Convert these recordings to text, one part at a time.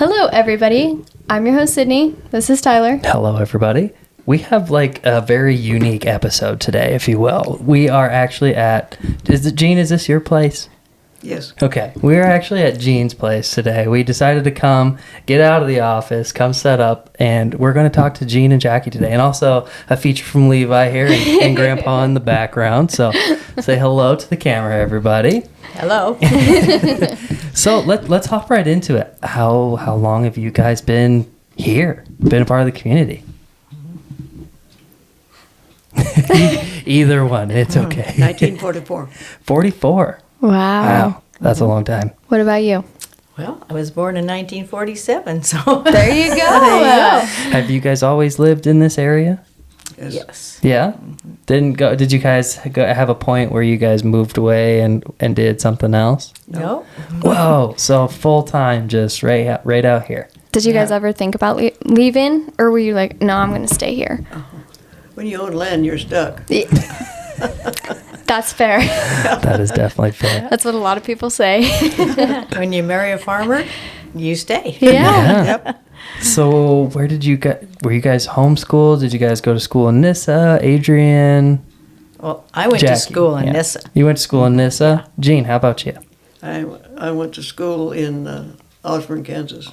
Hello, everybody. I'm your host, Sydney. This is Tyler. Hello, everybody. We have like a very unique episode today, if you will. We are actually at... Jeane, is this your place? Yes. Okay. We are actually at Jeane's place today. We decided to come, get out of the office, come set up, and we're going to talk to Jeane and Jackie today. And also a feature from Levi here and Grandpa in the background. So say hello to the camera, everybody. Hello. So let's hop right into it. How long have you guys been here? Been a part of the community? Either one. It's okay. 1944. 44. Wow. That's a long time. What about you? Well, I was born in 1947, so... There you go. Have you guys always lived in this area? Yes. Yeah? Did you guys have a point where you guys moved away and did something else? No. Whoa. So full time, just right out here. Did you guys ever think about leaving? Or were you like, no, I'm going to stay here? When you own land, you're stuck. That's fair. That is definitely fair. That's what a lot of people say. When you marry a farmer, you stay. Yeah. Yep. So where did you were you guys homeschooled? Did you guys go to school in Nyssa? Adrian? Well, I went to Jackie? school in Yeah. Nyssa. You went to school in Nyssa? Jeane, how about you? I went to school in Osborne, Kansas.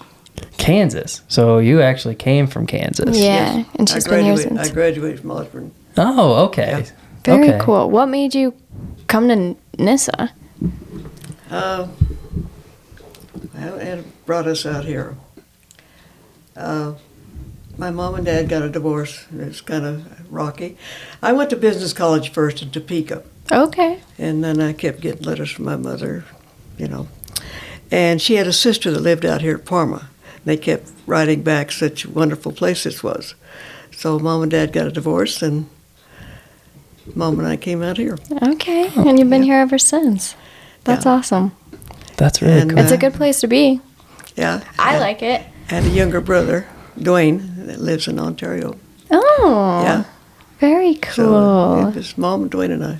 Kansas. So you actually came from Kansas. Yeah. And she's been here since. I graduated from Osborne. Oh, okay. Yeah. Very Okay. cool. What made you come to Nyssa? Well, it brought us out here. My mom and dad got a divorce. It's kind of rocky. I went to business college first in Topeka. Okay. And then I kept getting letters from my mother, you know. And she had a sister that lived out here at Parma. They kept writing back such a wonderful place this was. So Mom and Dad got a divorce, and Mom and I came out here. Okay. And you've been here ever since. That's Yeah. awesome. That's really And, cool. It's a good place to be. Yeah. I like it. I had a younger brother, Dwayne, that lives in Ontario. Oh. Yeah. Very cool. So it was Mom and Dwayne and I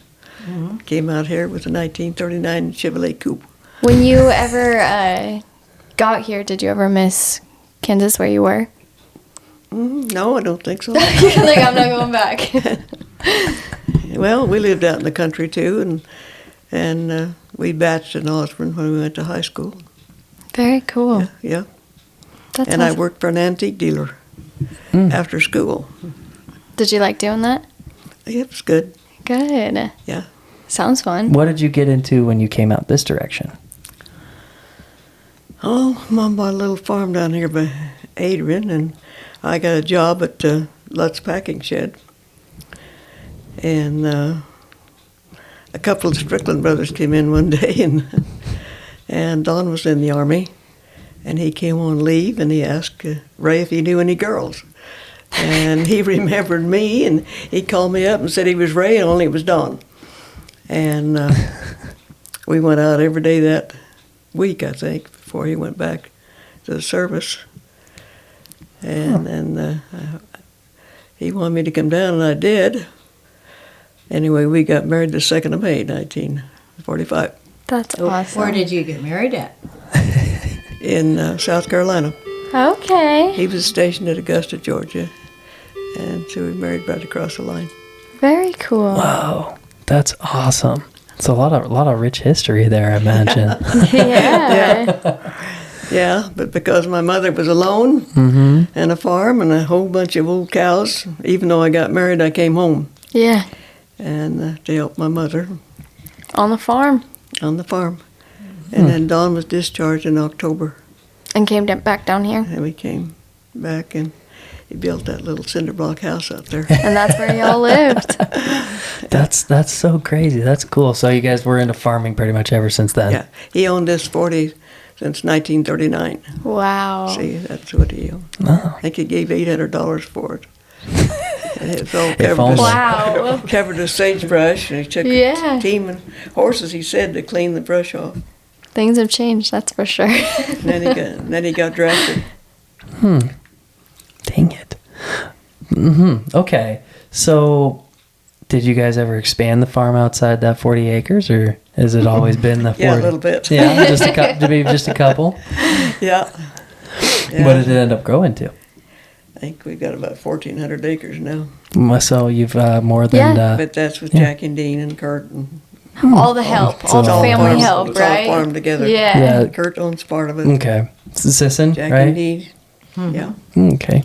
came out here with a 1939 Chevrolet Coupe. When you ever got here, did you ever miss Kansas where you were? No, I don't think so. You're like, I'm not going back. Well, we lived out in the country too, and we batched in Osborne when we went to high school. Very cool. Yeah. That's And I awesome. worked for an antique dealer after school. Did you like doing that? It was good. Good. Yeah. Sounds fun. What did you get into when you came out this direction? Oh, Mom bought a little farm down here by Adrian, and I got a job at Lutz Packing Shed. And a couple of Strickland brothers came in one day, and Don was in the Army, and he came on leave, and he asked Ray if he knew any girls. And he remembered me, and he called me up and said he was Ray, and only it was Don. And we went out every day that week, I think, before he went back to the service. And then he wanted me to come down, and I did. Anyway, we got married the 2nd of May, 1945, That's awesome. Where did you get married at? in South Carolina. Okay. He was stationed at Augusta, Georgia, and so we married right across the line. Very cool. Wow, that's awesome. It's a lot of rich history there, I imagine. Yeah. Yeah, but because my mother was alone and a farm and a whole bunch of old cows, even though I got married, I came home Yeah. and to help my mother On the farm. on the farm. And then Don was discharged in October, And came back down here. and we came back, and he built that little cinder block house out there. And that's where y'all lived. That's so crazy. That's cool. So you guys were into farming pretty much ever since then. Yeah, he owned this 40 since 1939. Wow. See, that's what he owned. Oh. I think he gave $800 for it. And it's all If covered, only. Wow. covered with sagebrush, and he took Yeah. a team of horses, he said, to clean the brush off. Things have changed, that's for sure. And then he got drafted. Dang it. Okay. So did you guys ever expand the farm outside that 40 acres, or has it always been the 40? Yeah, a little bit. Yeah, just a couple. Yeah. Yeah. What did it end up growing to? I think we've got about 1,400 acres now. So you've more than. Yeah. But that's with Yeah. Jackie and Dean and Kurt. And All the help, It's all the all family farm- help, it's all right? farmed together. Yeah. Yeah. Kurt owns part of it. Okay. Sisson, Jackie right? and Dean. Yeah. Okay.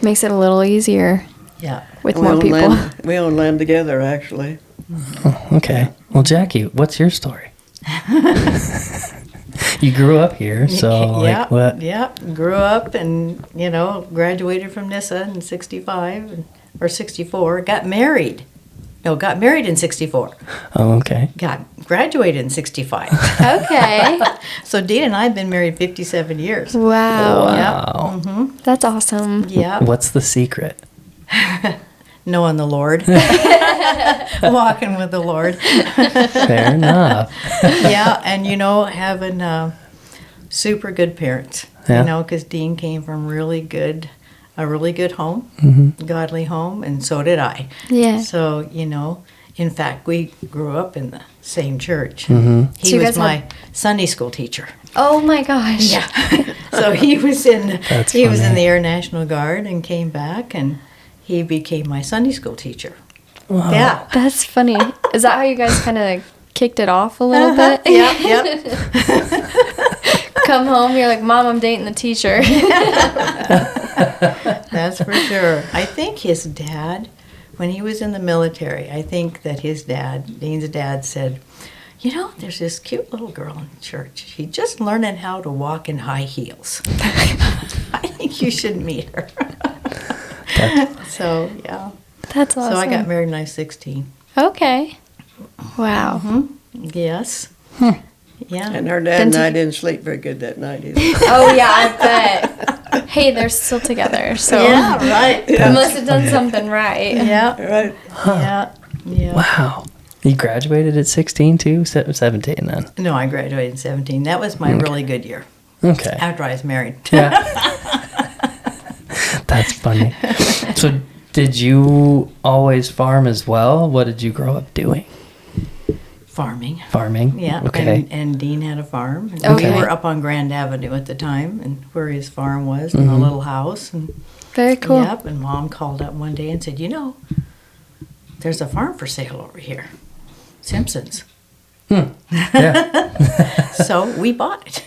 Makes it a little easier Yeah. with And we more own people. Land, we own land together, actually. Okay. Well, Jackie, what's your story? You grew up here, so yeah, like what? Yeah, grew up and, graduated from Nyssa in 65 or 64. Got married. No, got married in 64. Oh, okay. Graduated in 65. Okay. So Dean and I have been married 57 years. Wow. Wow. That's awesome. Yeah. What's the secret? Knowing the Lord. Walking with the Lord. Fair enough. Yeah, and having super good parents. Yeah. Because Dean came from a really good home, godly home, and so did I. Yeah. So in fact, we grew up in the same church. Mm-hmm. He So you was guys my had- Sunday school teacher. Oh my gosh. Yeah. So he was in That's he was in funny. the Air National Guard and came back and he became my Sunday school teacher. Wow. Yeah. That's funny. Is that how you guys kind of kicked it off a little bit? Yep. Come home, you're like, Mom, I'm dating the teacher. That's for sure. I think his dad, when he was in the military, I think that his dad, Dean's dad, said, there's this cute little girl in church. She's just learning how to walk in high heels. I think you should meet her. So, yeah. That's awesome. So I got married when I was 16. Okay. Wow. Yes. Yeah. And her dad Then and I to- didn't sleep very good that night either. Oh, yeah, I bet. Hey, they're still together, so Yeah, right. you must have done something right. Yeah. Right? Yeah. Yeah. Wow. You graduated at 16 too? 17 then? No, I graduated in 17. That was my really good year Okay. after I was married. Yeah. That's funny. So did you always farm as well? What did you grow up doing? Farming. Farming? Yeah. Okay. And Dean had a farm. And Okay. We were up on Grand Avenue at the time and where his farm was in a little house. And Very cool. Yep. And Mom called up one day and said, there's a farm for sale over here. Simpson's. Yeah. So we bought it.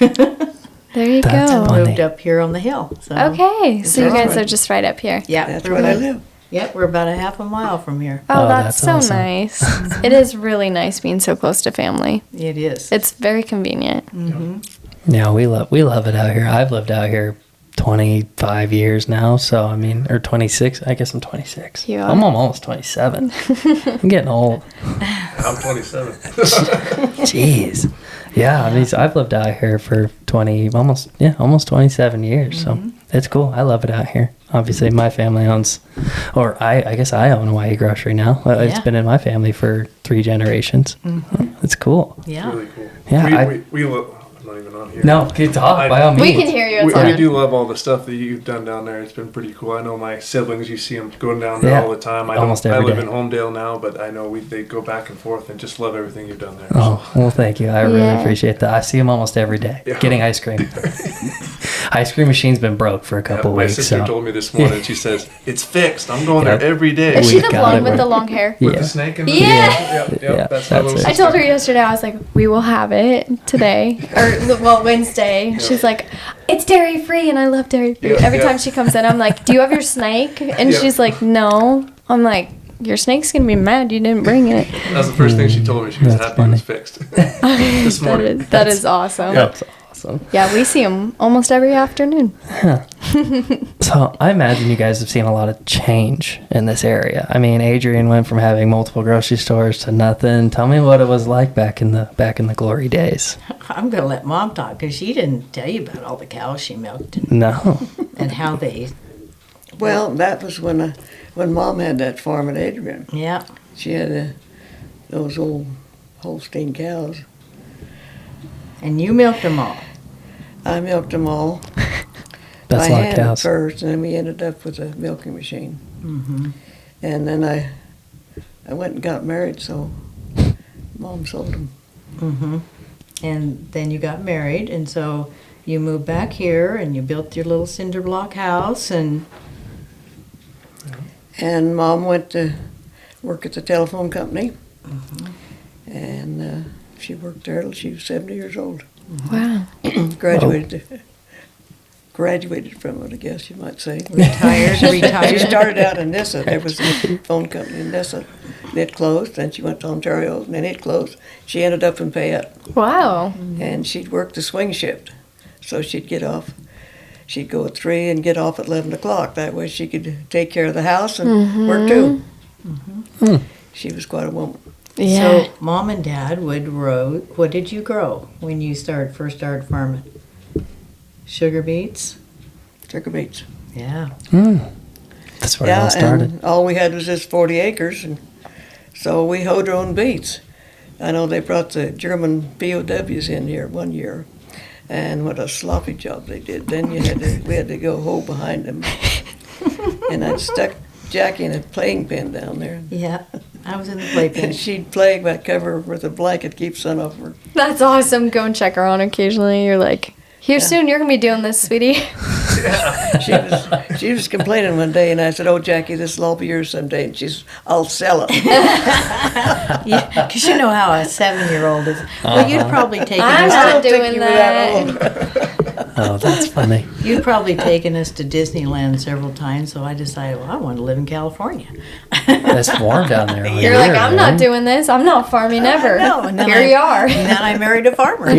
There you That's go. funny. Moved up here on the hill. So Okay, so you That's guys right. are just right up here. yeah, That's we're where I about- live. Yep, we're about a half a mile from here. Oh, Oh, that's that's so awesome. nice. It is really nice being so close to family. It is. It's very convenient. Yeah, we love it out here. I've lived out here 25 years now, so I mean, or 26. I guess I'm 26. You are? I'm almost 27. I'm getting old. I'm 27. Jeez. Yeah, I mean, so I've lived out here for almost 27 years. So it's cool. I love it out here. Obviously, my family owns, or I guess I own a YE grocery now. It's Yeah. been in my family for 3 generations. It's cool. Yeah. Really cool. Yeah, We love. I'm not even on here. No, keep talk by all means. We can hear you. It's We fine. do love all the stuff that you've done down there. It's been pretty cool. I know my siblings. You see them going down there Yeah. all the time. Almost I every live day. in Homedale now, but I know they go back and forth and just love everything you've done there. Oh, well, thank you. I really Yeah. appreciate that. I see them almost every day Yeah. getting ice cream. Ice cream machine's been broke for a Yeah, couple my weeks. sister So. told me this morning. She says it's fixed. I'm going Yep. there every day. Is she We the got blonde it with right. the long hair? With Yeah. the snake in the Yeah. Yep, Yeah, that's my that's little it. sister. I told her yesterday, I was like, we will have it today. Or, Wednesday. She's like, it's dairy free, and I love dairy free. Yeah, Every yeah. time she comes in, I'm like, do you have your snake? And Yeah. she's like, no. I'm like, your snake's going to be mad you didn't bring it. That's the first thing she told me. She was That's happy it was funny. fixed. This morning. That is awesome. That's awesome. Yeah, we see them almost every afternoon. So I imagine you guys have seen a lot of change in this area. I mean, Adrian went from having multiple grocery stores to nothing. Tell me what it was like back in the glory days. I'm going to let Mom talk because she didn't tell you about all the cows she milked No. and how they, Well, that was when Mom had that farm at Adrian. yeah. She had those old Holstein cows. And you milked them all. I milked them all That's by a lot of hand at cows. first, and then we ended up with a milking machine. And then I went and got married, so Mom sold them. and then you got married, and so you moved back here, and you built your little cinder block house, and Mom went to work at the telephone company, and she worked there till she was 70 years old. Wow. Graduated from it, I guess you might say. retired. She started out in Nyssa. There was a phone company in Nyssa. And it closed. Then she went to Ontario, and then it closed. She ended up in Payette. Wow. And she'd work the swing shift. So she'd get off. She'd go at 3 and get off at 11 o'clock. That way she could take care of the house and work too. She was quite a woman. Yeah. So Mom and Dad would grow. What did you grow when you first started farming? Sugar beets? Sugar beets. Yeah. That's where it all started. And all we had was just 40 acres, and so we hoed our own beets. I know they brought the German POWs in here one year, and what a sloppy job they did. Then we had to go hoe behind them, and I stuck Jackie in a playing pen down there. Yeah. I was in the playpen. And she'd play by cover her with a blanket, keep sun off her. That's awesome. Go and check her on occasionally. You're like, here soon, you're going to be doing this, sweetie. She was complaining one day, and I said, "Oh, Jackie, this will all be yours someday." And she's, "I'll sell it." Because you know how a 7-year-old is. Well, you'd probably taken I'm us. not think doing you were that that. Oh, that's funny. You'd probably taken us to Disneyland several times, so I decided, well, I want to live in California. It's warm down there. all You're year, like, I'm not right? doing this. I'm not farming ever. No, and then Here you are. And then I married a farmer.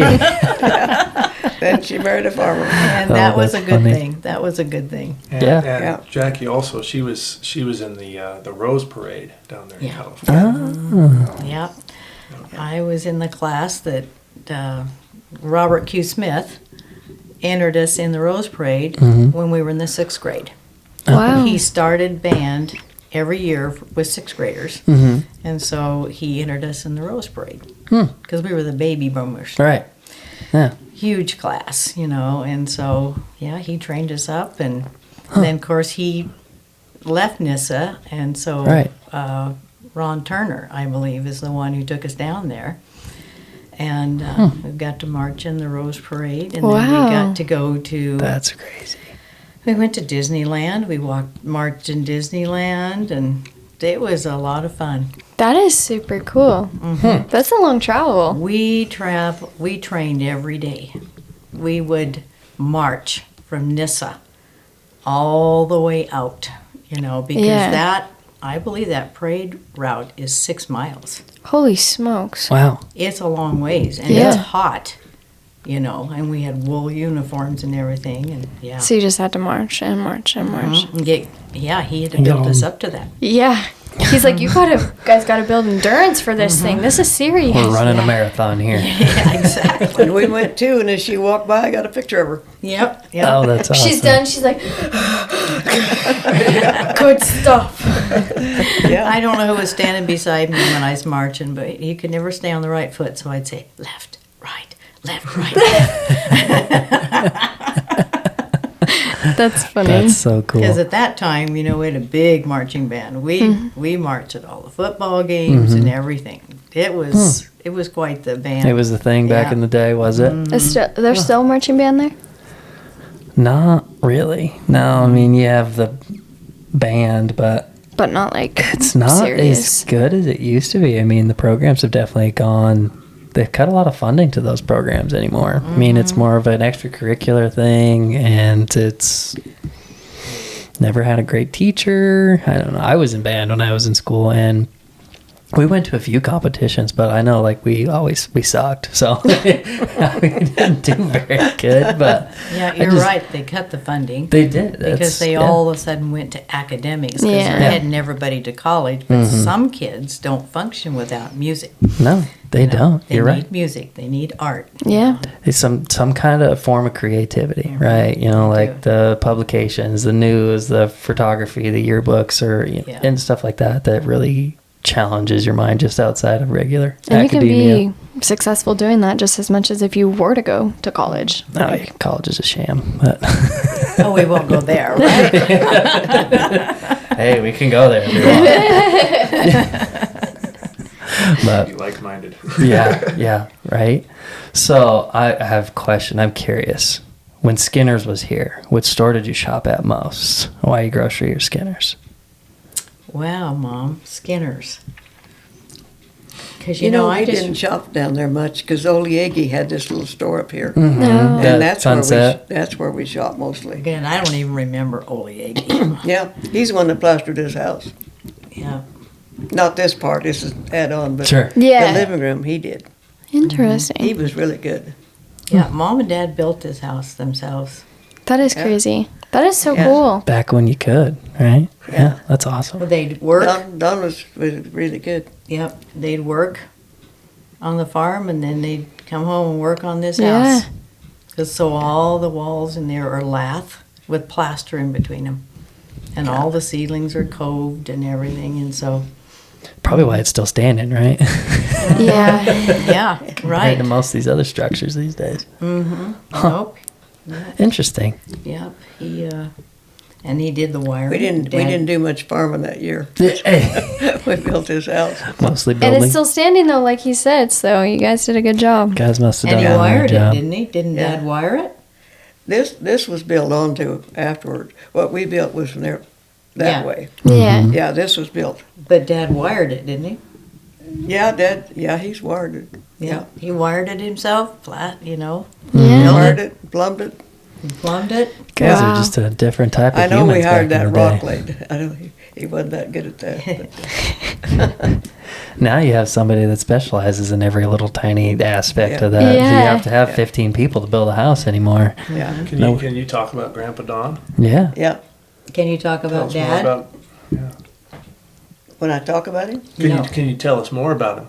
Then she married a farmer. And Oh, that was a that's good funny. thing. That was a good thing. And, Yeah. and Yeah. Jackie also, she was in the Rose Parade down there in Yeah. California. Yeah. I was in the class that Robert Q. Smith entered us in the Rose Parade when we were in the 6th grade. Wow. He started band every year with 6th graders. And so he entered us in the Rose Parade because we were the baby boomers. Right. Yeah. Huge class, and so, yeah, he trained us up. And then, of course, he left Nyssa, and so Right. Ron Turner, I believe, is the one who took us down there. And we got to march in the Rose Parade, and then Wow. we got to go to... That's crazy. We went to Disneyland. We marched in Disneyland, and it was a lot of fun. That is super cool. That's a long travel. We trained every day. We would march from Nyssa all the way out, because Yeah. I believe that parade route is 6 miles. Holy smokes. Wow. It's a long ways, and Yeah. it's hot, and we had wool uniforms and everything, and yeah. So you just had to march and march and march. And he had to And get build us home. up to that. Yeah. He's like, guys gotta build endurance for this thing. This is serious. We're running a marathon here. Yeah, exactly. And we went too, and as she walked by, I got a picture of her. Yep. Oh, that's awesome. She's done. She's like, good stuff. Yeah. I don't know who was standing beside me when I was marching, but he could never stay on the right foot, so I'd say left, right, left, right. That's funny. That's so cool. Because at that time, we had a big marching band. We marched at all the football games and everything. It was quite the band. It was the thing back Yeah. in the day, was it? There's still a marching band there? Not really. No, I mean, you have the band, but But not like it's not serious. as good as it used to be. I mean, the programs have definitely gone. They've cut a lot of funding to those programs anymore. I mean, it's more of an extracurricular thing, and it's never had a great teacher. I don't know. I was in band when I was in school, and we went to a few competitions, but I know we sucked, so we didn't do very good. But Yeah, I you're just- right. They cut the funding. They did Because they all of a sudden went to academics because Yeah. they're heading everybody to college. But some kids don't function without music. No, they don't. They You're need right. music. They need art. Yeah. It's some kind of form of creativity, right? Like the publications, the news, the photography, the yearbooks, Yeah. and stuff like that really challenges your mind just outside of regular And academia. you can be successful doing that just as much as if you were to go to college. No, college is a sham, but Oh, we won't go there, right? hey, we can go there if we want. Be But like-minded. yeah, right? So I have a question. I'm curious. When Skinner's was here, which store did you shop at most? Why Grocery or Skinner's? Wow, Mom, Skinner's. Because You know, I we just didn't shop down there much because Oliegi had this little store up here. No. Yeah, And Sunset. that's where we shop mostly. again, I don't even remember Oliegi. Yeah, he's the one that plastered his house. Yeah. Not this part, this is add-on, but Sure. Yeah. the living room, he did. Interesting. He was really good. Yeah, Mom and Dad built this house themselves. That is Yeah. crazy. That is so Yeah. cool. Back when you could, right? Yeah, that's awesome. They'd work. Don was really good. Yep, they'd work on the farm, and then they'd come home and work on this Yeah. house. 'Cause so all the walls in there are lath with plaster in between them, and all the ceilings are coved and everything, and so Probably why it's still standing, right? Yeah. yeah, Compared right. to most of these other structures these days. Nope. Interesting. Yep. And he did the wiring. We Dad- didn't do much farming that year. Hey, We built his house. mostly And building. it's still standing though, like he said. So you guys did a good job. Guys must have And done he a better wired it, job. didn't he? Didn't Yeah. Dad wire it? This was built onto afterward. What we built was from there that Yeah. way. Yeah. Yeah, this was built. But Dad wired it, didn't he? Yeah, Dad. Yeah, he's wired it. Yeah, He wired it himself, flat, Yeah. wired it, plumbed it. plumbed it. Guys Wow. are just a different type of I know we humans hired back in that the rock day. lady. I know he wasn't that good at that. But, Now you have somebody that specializes in every little tiny aspect Yeah. of that. So you Yeah. have to have Yeah. 15 people to build a house anymore. yeah, Can you talk about Grandpa Don? Yeah. yeah. Can you talk Tell about us more Dad? about. Yeah. When I talk about him, No. Can you tell us more about him?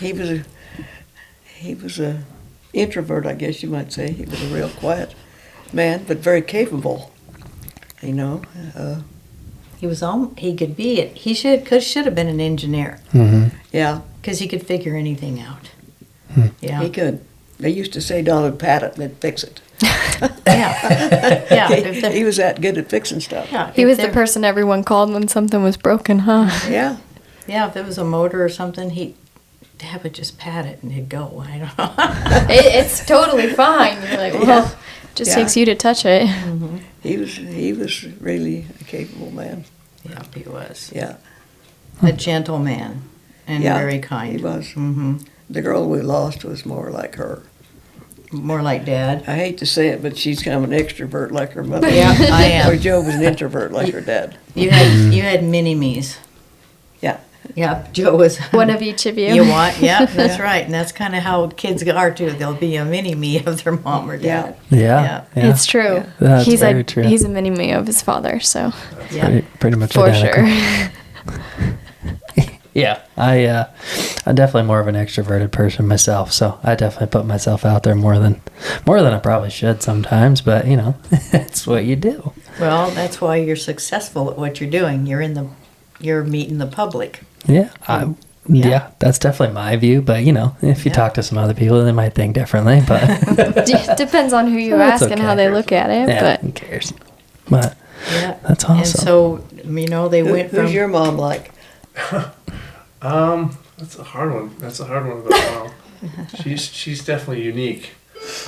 he was a introvert, I guess you might say. He was a real quiet man, but very capable. You know, He could be it. He should have been an engineer hmm yeah, because he could figure anything out. Yeah. he could. They used to say Don would pat it and they'd fix it. Yeah. Yeah. If the- He was that good at fixing stuff. yeah, He if was the there- person everyone called when something was broken, huh? Yeah, Yeah, if there was a motor or something, Dad would just pat it and it'd go. I don't know. It's totally fine. You're like, well, just Yeah. takes you to touch it. he was really a capable man. Yeah, he was. Yeah, A gentle man and Yeah, very kind. he was. Hmm. The girl we lost was more like her. More like Dad. I hate to say it, but she's kind of an extrovert like her mother. Yeah, I Or am. Joe was an introvert like her dad. You had mini-me's. Yeah. Yeah, Joe was One of each of you. You want? Yeah, that's right. And that's kind of how kids are too. They'll be a mini-me of their mom or dad. Yeah. Yeah. It's true. Yeah. That's he's very like true. he's a mini me of his father, so Yeah. Pretty much for identical. sure. Yeah, I'm definitely more of an extroverted person myself, so I definitely put myself out there more than I probably should sometimes. But you know, it's what you do. Well, that's why you're successful at what you're doing. You're meeting the public. Yeah, Yeah. that's definitely my view. But you know, if you Yeah. talk to some other people, they might think differently. But Depends on who you Well, that's ask and how okay. they look at it. yeah, But who cares? But Yeah. that's awesome. And so, they went from. Who's your mom like? That's a hard one. That's a hard one about mom. She's definitely unique.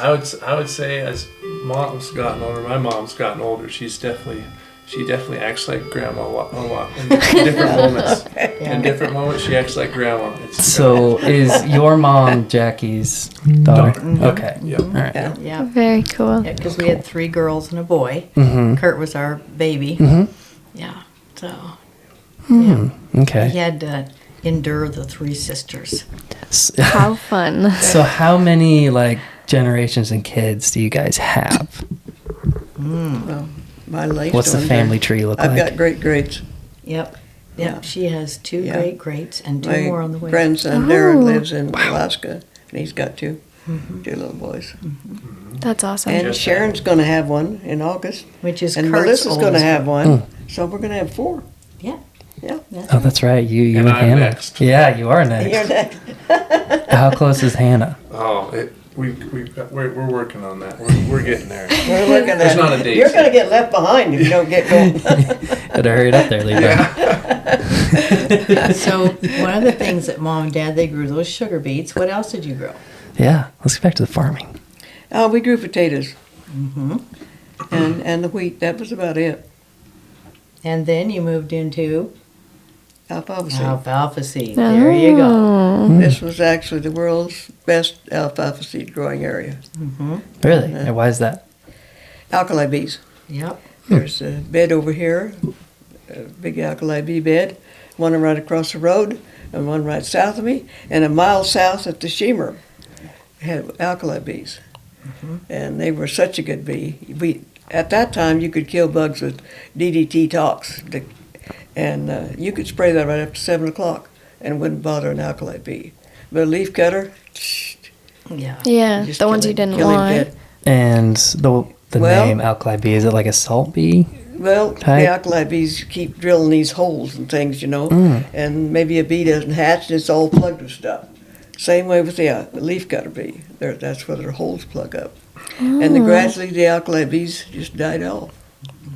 I would say as mom's gotten older, my mom's gotten older. She definitely acts like grandma a lot in different moments. In different moments, she acts like grandma. It's So is your mom Jackie's daughter? Okay. yeah. All right. Yeah. Yeah. very cool. Because we had 3 girls and a boy. Mm-hmm. Kurt was our baby. Mm-hmm. Yeah. So Okay. he had to endure the 3 sisters. How fun. So how many generations and kids do you guys have? Well, my latest What's the ones family are- tree look I've like? got great greats. Yep. Yeah. Yep. She has 2 Yeah. great greats and 2 My more on the way. grandson Oh. Darren lives in Alaska, and he's got 2 little boys. That's awesome. And Just Sharon's going to have one in August, Which is and Kurt's Melissa's going to oldest have one. one. So we're going to have 4. Yeah. Yeah. Oh, that's right. You And and I'm Hannah. next. Yeah, you are next. You're next. How close is Hannah? Oh, we're working on that. We're getting there. We're looking at There's not a date You're yet. going to get left behind if you don't get going. Better hurry it up there, Levi. So one of the things that Mom and Dad, they grew those sugar beets. What else did you grow? Yeah, let's get back to the farming. We grew potatoes Mm-hmm. and the wheat. That was about it. And then you moved into Alfalfa seed. alfalfa seed. There you go. Oh. This was actually the world's best alfalfa seed growing area. Mm-hmm. Really? And why is that? Alkali bees. Yep. There's a bed over here, a big alkali bee bed, one right across the road, and one right south of me, and a mile south at the Shemer had alkali bees. And they were such a good bee. At that time, you could kill bugs with DDT tox, and you could spray that right after 7 o'clock, and it wouldn't bother an alkali bee. But a leaf cutter, Yeah. Yeah, just the ones kill you it- didn't kill it want. dead. And the Well- name alkali bee, is it like a salt bee? Well, Type? the alkali bees keep drilling these holes and things, and maybe a bee doesn't hatch and it's all plugged with stuff. Same way with the leaf cutter bee. That's where their holes plug up. And then gradually the alkali bees just died off.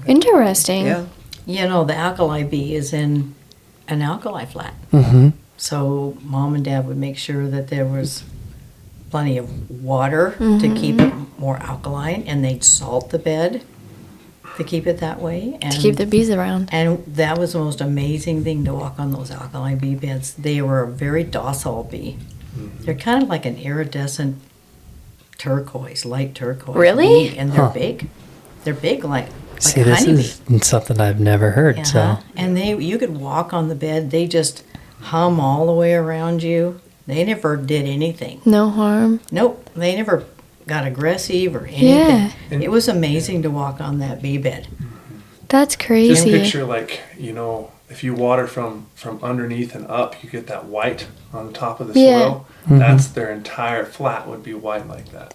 Interesting. Yeah. You know, the alkali bee is in an alkali flat. Mm-hmm. So Mom and Dad would make sure that there was plenty of water to keep it more alkaline, and they'd salt the bed to keep it that way. And, To keep the bees around. and that was the most amazing thing to walk on those alkali bee beds. They were a very docile bee. They're kind of like an iridescent turquoise, light turquoise. Really? Bee, and they're Huh. big. They're big like See, a this honeybee. is something I've never heard. So Yeah, and you could walk on the bed. They just hum all the way around you. They never did anything. No harm. Nope, they never got aggressive or anything. Yeah. It was amazing to walk on that bee bed. That's Just crazy. picture like, if you water from underneath and up, you get that white on the top of the Yeah. soil. That's their entire flat would be white like that.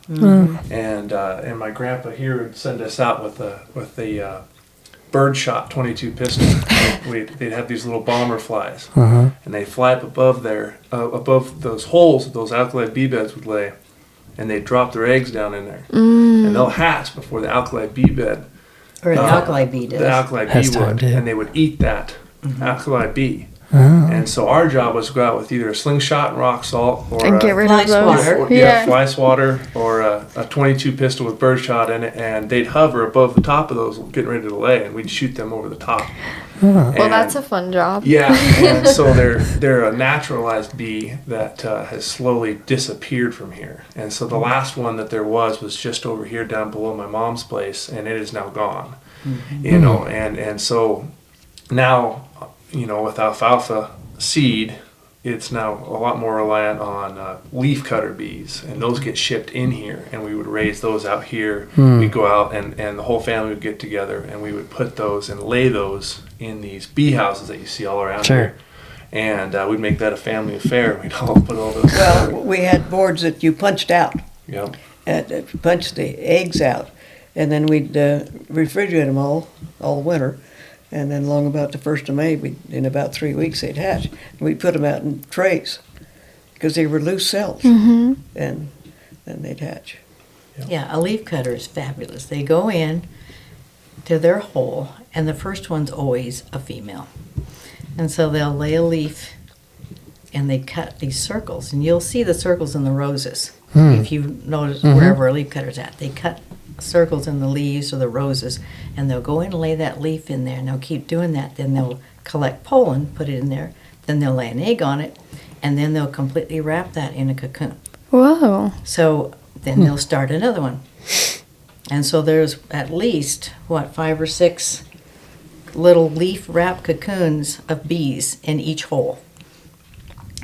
And my grandpa here would send us out with the birdshot 22 pistol. They'd have these little bomber flies, and they fly up above there, above those holes that those alkali bee beds would lay, and they drop their eggs down in there, and they'll hatch before the alkali bee bed. Or an alkali bee does. The alkali Has bee time would, to. and they would eat that alkali bee. Oh. And so our job was to go out with either a slingshot and rock salt, or And get rid fly of those. swatter. or, fly swatter, or a 22 pistol with birdshot in it, and they'd hover above the top of those, getting ready to lay, and we'd shoot them over the top. Well, And- that's a fun job. yeah, and so they're a naturalized bee that has slowly disappeared from here. And so the last one that there was just over here down below my mom's place, and it is now gone. And so now, with alfalfa seed, it's now a lot more reliant on leaf cutter bees, and those get shipped in here, and we would raise those out here. We'd go out, and the whole family would get together, and we would put those and lay those in these bee houses that you see all around Sure. here. And we'd make that a family affair. We'd all put all those Well, together. we had boards that you punched out, Yep. punched the eggs out, and then we'd refrigerate them all winter. And then along about the 1st of May, in about 3 weeks, they'd hatch. And we'd put them out in trays because they were loose cells, and then they'd hatch. Yeah, a leaf cutter is fabulous. They go in to their hole, and the first one's always a female. And so they'll lay a leaf, and they cut these circles. And you'll see the circles in the roses. If you notice wherever a leaf cutter's at, they cut circles in the leaves or the roses, and they'll go in and lay that leaf in there, and they'll keep doing that. Then they'll collect pollen, put it in there, then they'll lay an egg on it, and then they'll completely wrap that in a cocoon. Whoa. So then they'll start another one. And so there's at least, 5 or 6 little leaf wrap cocoons of bees in each hole.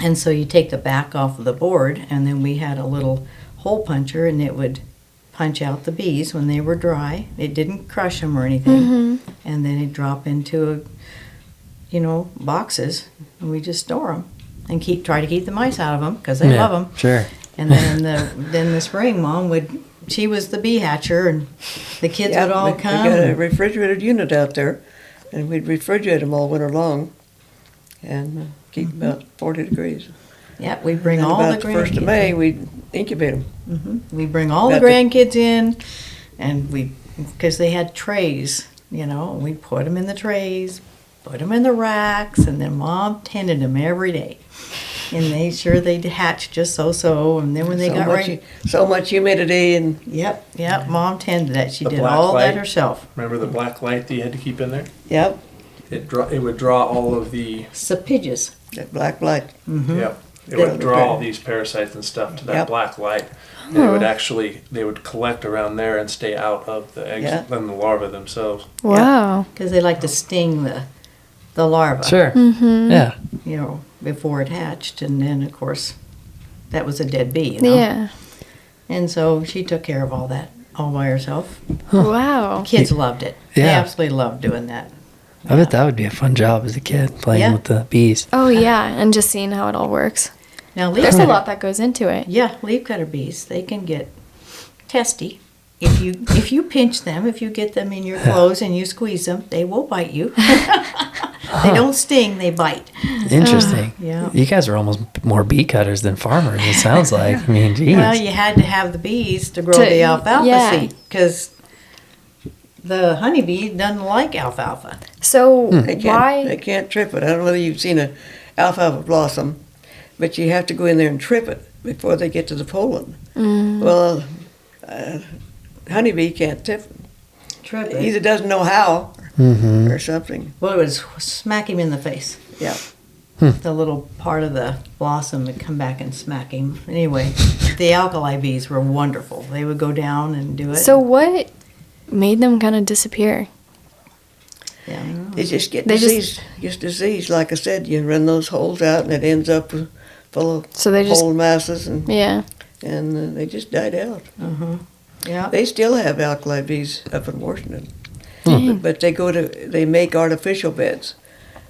And so you take the back off of the board, and then we had a little hole puncher, and it would punch out the bees when they were dry. It didn't crush them or anything. And then it'd drop into, boxes, and we just store them and try to keep the mice out of them because they love them. Sure. And then in the spring, Mom she was the bee hatcher, and the kids would all we come. got a refrigerated unit out there, and we'd refrigerate them all winter long, and keep them about 40 degrees. Yeah, we bring And all the about the 1st of May, we'd incubate them. We bring all the About the- grandkids in, and because they had trays, we'd put them in the trays, put them in the racks, and then Mom tended them every day. And made sure they'd hatch just so. And then when they got ready. So much humidity and. Yep, Mom tended that. She The did black all light. that herself. Remember the black light that you had to keep in there? Yep, It would draw all of the Sapidges. that black light. Yep. It They- would draw all these parasites and stuff to that Yep. black light. And it would actually, they would collect around there and stay out of the eggs Yeah. and the larvae themselves. Wow. Because they like to sting the larva. Sure. Mm-hmm. Yeah. You know, before it hatched. And then, of course, that was a dead bee, you know. Yeah. And so she took care of all that all by herself. Wow. Kids loved it. They Yeah. absolutely loved doing that. I bet that would be a fun job as a kid, playing Yeah. with the bees. Oh yeah, and just seeing how it all works. Now, There's a lot that goes into it. Yeah, leafcutter bees, they can get testy. If you pinch them, if you get them in your clothes and you squeeze them, they will bite you. They don't sting, they bite. Interesting. Yeah. You guys are almost more bee cutters than farmers, it sounds like. I mean, geez. Well, you had to have the bees to grow To- the alfalfa yeah. seed because the honeybee doesn't like alfalfa. So They why? can't trip it. I don't know whether you've seen a alfalfa blossom, but you have to go in there and trip it before they get to the pollen. Well, honeybee can't Trip it. either doesn't know how Mm-hmm. or something. Well, it would smack him in the face. Yeah. The little part of the blossom would come back and smack him. Anyway, the alkali bees were wonderful. They would go down and do it. So what made them kind of disappear? Yeah, I don't know. They just get They just- disease. Just disease. Like I said, you run those holes out and it ends up full of So they just pollen masses and yeah. they just died out. Yeah. They still have alkali bees up in Washington, Dang. but they make artificial beds.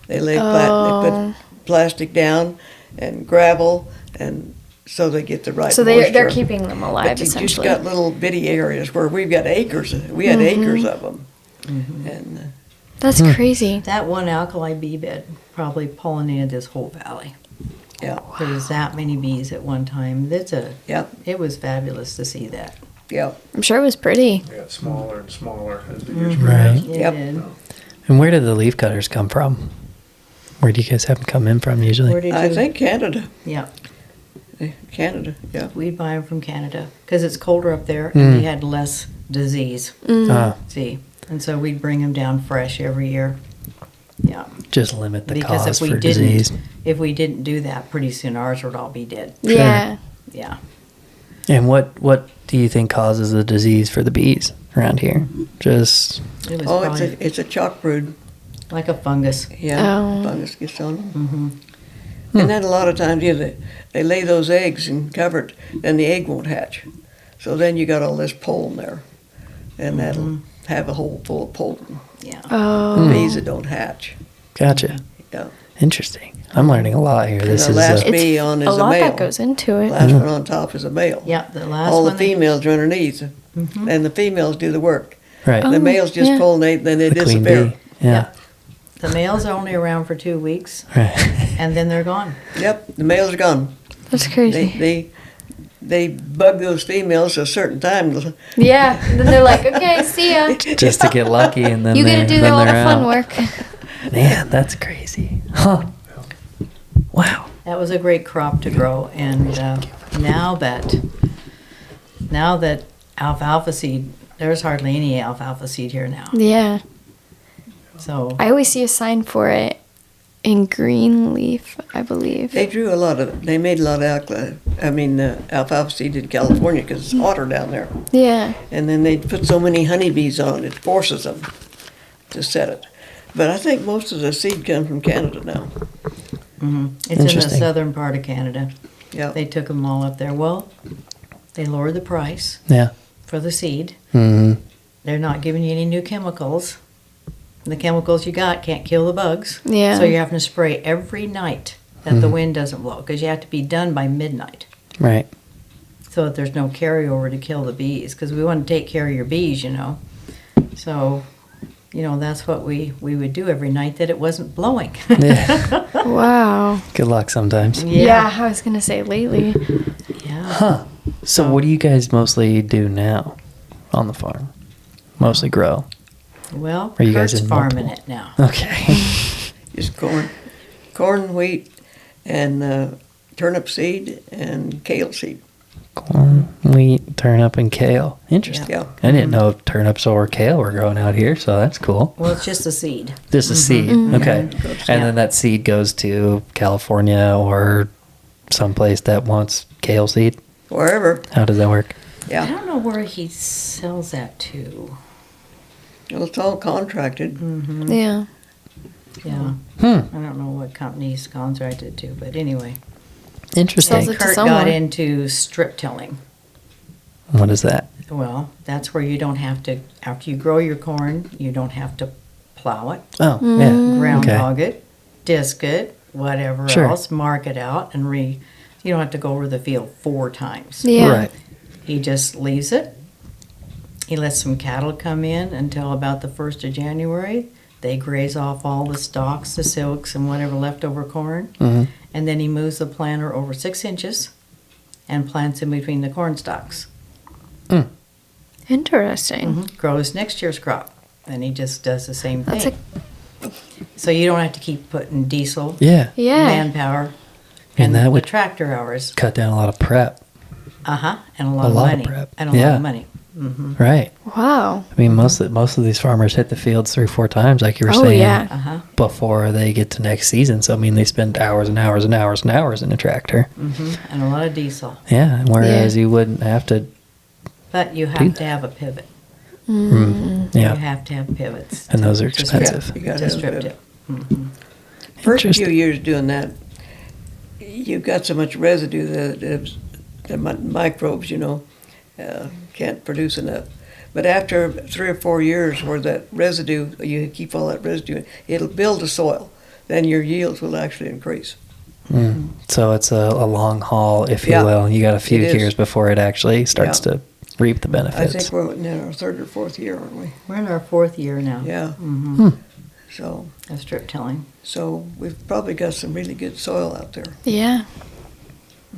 They lay Oh. they put plastic down and gravel, and so they get the right. So moisture. they're keeping them alive But you just essentially. got little bitty areas where we've got acres. We had acres of them, and That's crazy. That one alkali bee bed probably pollinated this whole valley. yeah, There was that many bees at one time. yeah, It was fabulous to see that. yeah. I'm sure it was pretty. They got smaller and smaller as the years Right. progressed. It Yep. did. And where did the leaf cutters come from? Where do you guys have them come in from usually? Where did I you? think Canada, Yeah, Canada, yeah. we'd buy them from Canada because it's colder up there and we had less disease. Ah, See, and so we'd bring them down fresh every year. Yeah, just limit the because cause if we for didn't, disease. if we didn't do that, pretty soon ours would all be dead. Yeah. Yeah. And what do you think causes the disease for the bees around here? Just It was Oh, probably it's a chalk brood. like a fungus. Yeah, Oh. fungus gets on them. And then a lot of times, they lay those eggs and cover it, and the egg won't hatch. So then you got all this pollen there, and that'll have a hole full of pollen. Yeah. Oh. Bees that don't hatch. gotcha. Yeah. Interesting. I'm learning a lot here. This the is last It's bee on is a a lot male. that goes into it. Last one on top is a male. Yeah, the last All the one. they- females are underneath, and the females do the work. right. Oh, The males just yeah. pollinate, then they The queen disappear. bee. Yeah. The males are only around for 2 weeks, Right. and then they're gone. Yep, the males are gone. That's They crazy. they bug those females a certain time. Yeah. Then they're like, okay, see ya. Just to get lucky, and then You get to do then all the they're fun out. work. Man, that's crazy. Huh. Wow. That was a great crop to grow, and now that alfalfa seed, there's hardly any alfalfa seed here now. Yeah. So I always see a sign for it in green leaf, I believe. They drew a lot of. They made a lot of alfalfa seed in California because it's hotter down there. Yeah. And then they put so many honeybees on it, it forces them to set it. But I think most of the seed comes from Canada now. it's in the Interesting. southern part of Canada. Yeah. They took them all up there. Well, they lowered the price Yeah. for the seed. hmm They're not giving you any new chemicals. The chemicals you got can't kill the bugs. Yeah. So you're having to spray every night that the wind doesn't blow because you have to be done by midnight Right. so that there's no carryover to kill the bees because we want to take care of your bees, you know. So, you know, that's what we would do every night that it wasn't blowing. Yeah. Wow. Good luck sometimes. Yeah, I was going to say lately. Yeah. Huh. So what do you guys mostly do now on the farm? Mostly grow. Well, Are you guys Kurt's in farming multiple? it now. Okay. Just corn, wheat, and turnip seed and kale seed. Corn, wheat, turnip, and kale. Interesting. Yeah. I didn't know turnips or kale were growing out here, so that's cool. Well, it's just a seed. Just a seed. Okay. And then that seed goes to California or someplace that wants kale seed. Wherever. How does that work? I Yeah. don't know where he sells that to. Well, it's all contracted. Yeah. Yeah. Hmm. I don't know what company he's contracted to, but anyway. Interesting. Sells it to Kurt someone. got into strip tilling. What is that? Well, that's where you don't have to, after you grow your corn, you don't have to plow it, Oh, yeah. ground Okay. hog it, disc it, whatever Sure. else, mark it out, and you don't have to go over the field 4 times. Yeah. Right. He just leaves it. He lets some cattle come in until about the 1st of January. They graze off all the stalks, the silks, and whatever leftover corn. Mhm. And then he moves the planter over 6 inches and plants in between the corn stalks. Interesting. Grows next year's crop. Then he just does the same That's thing. So you don't have to keep putting diesel, Yeah. Yeah. manpower, And that the would tractor hours. cut down a lot of prep. And a lot of lot of money. prep. And a lot Yeah. of money. Right. Wow. I mean, most of these farmers hit the fields 3-4 times, like you were Oh, saying, yeah. before they get to next season. So I mean, they spend hours and hours and hours and hours in a tractor. And a lot of diesel. Yeah. Whereas Yeah. you wouldn't have to. But you Do have that. to have a pivot. Yeah. You have to have pivots. And those are to strip- expensive. You gotta To have strip a tip. First few Interesting. years doing that, you've got so much residue that the microbes, can't produce enough. But after 3 or 4 years where that residue, you keep all that residue, it'll build the soil. Then your yields will actually increase. So it's a long haul, if you Yeah, will. You got a few it is. years before it actually starts Yeah. to reap the I benefits. think we're in our 3rd or 4th year, aren't we? We're in our 4th year now Yeah. So, of strip tilling. we've probably got some really good soil out there. Yeah.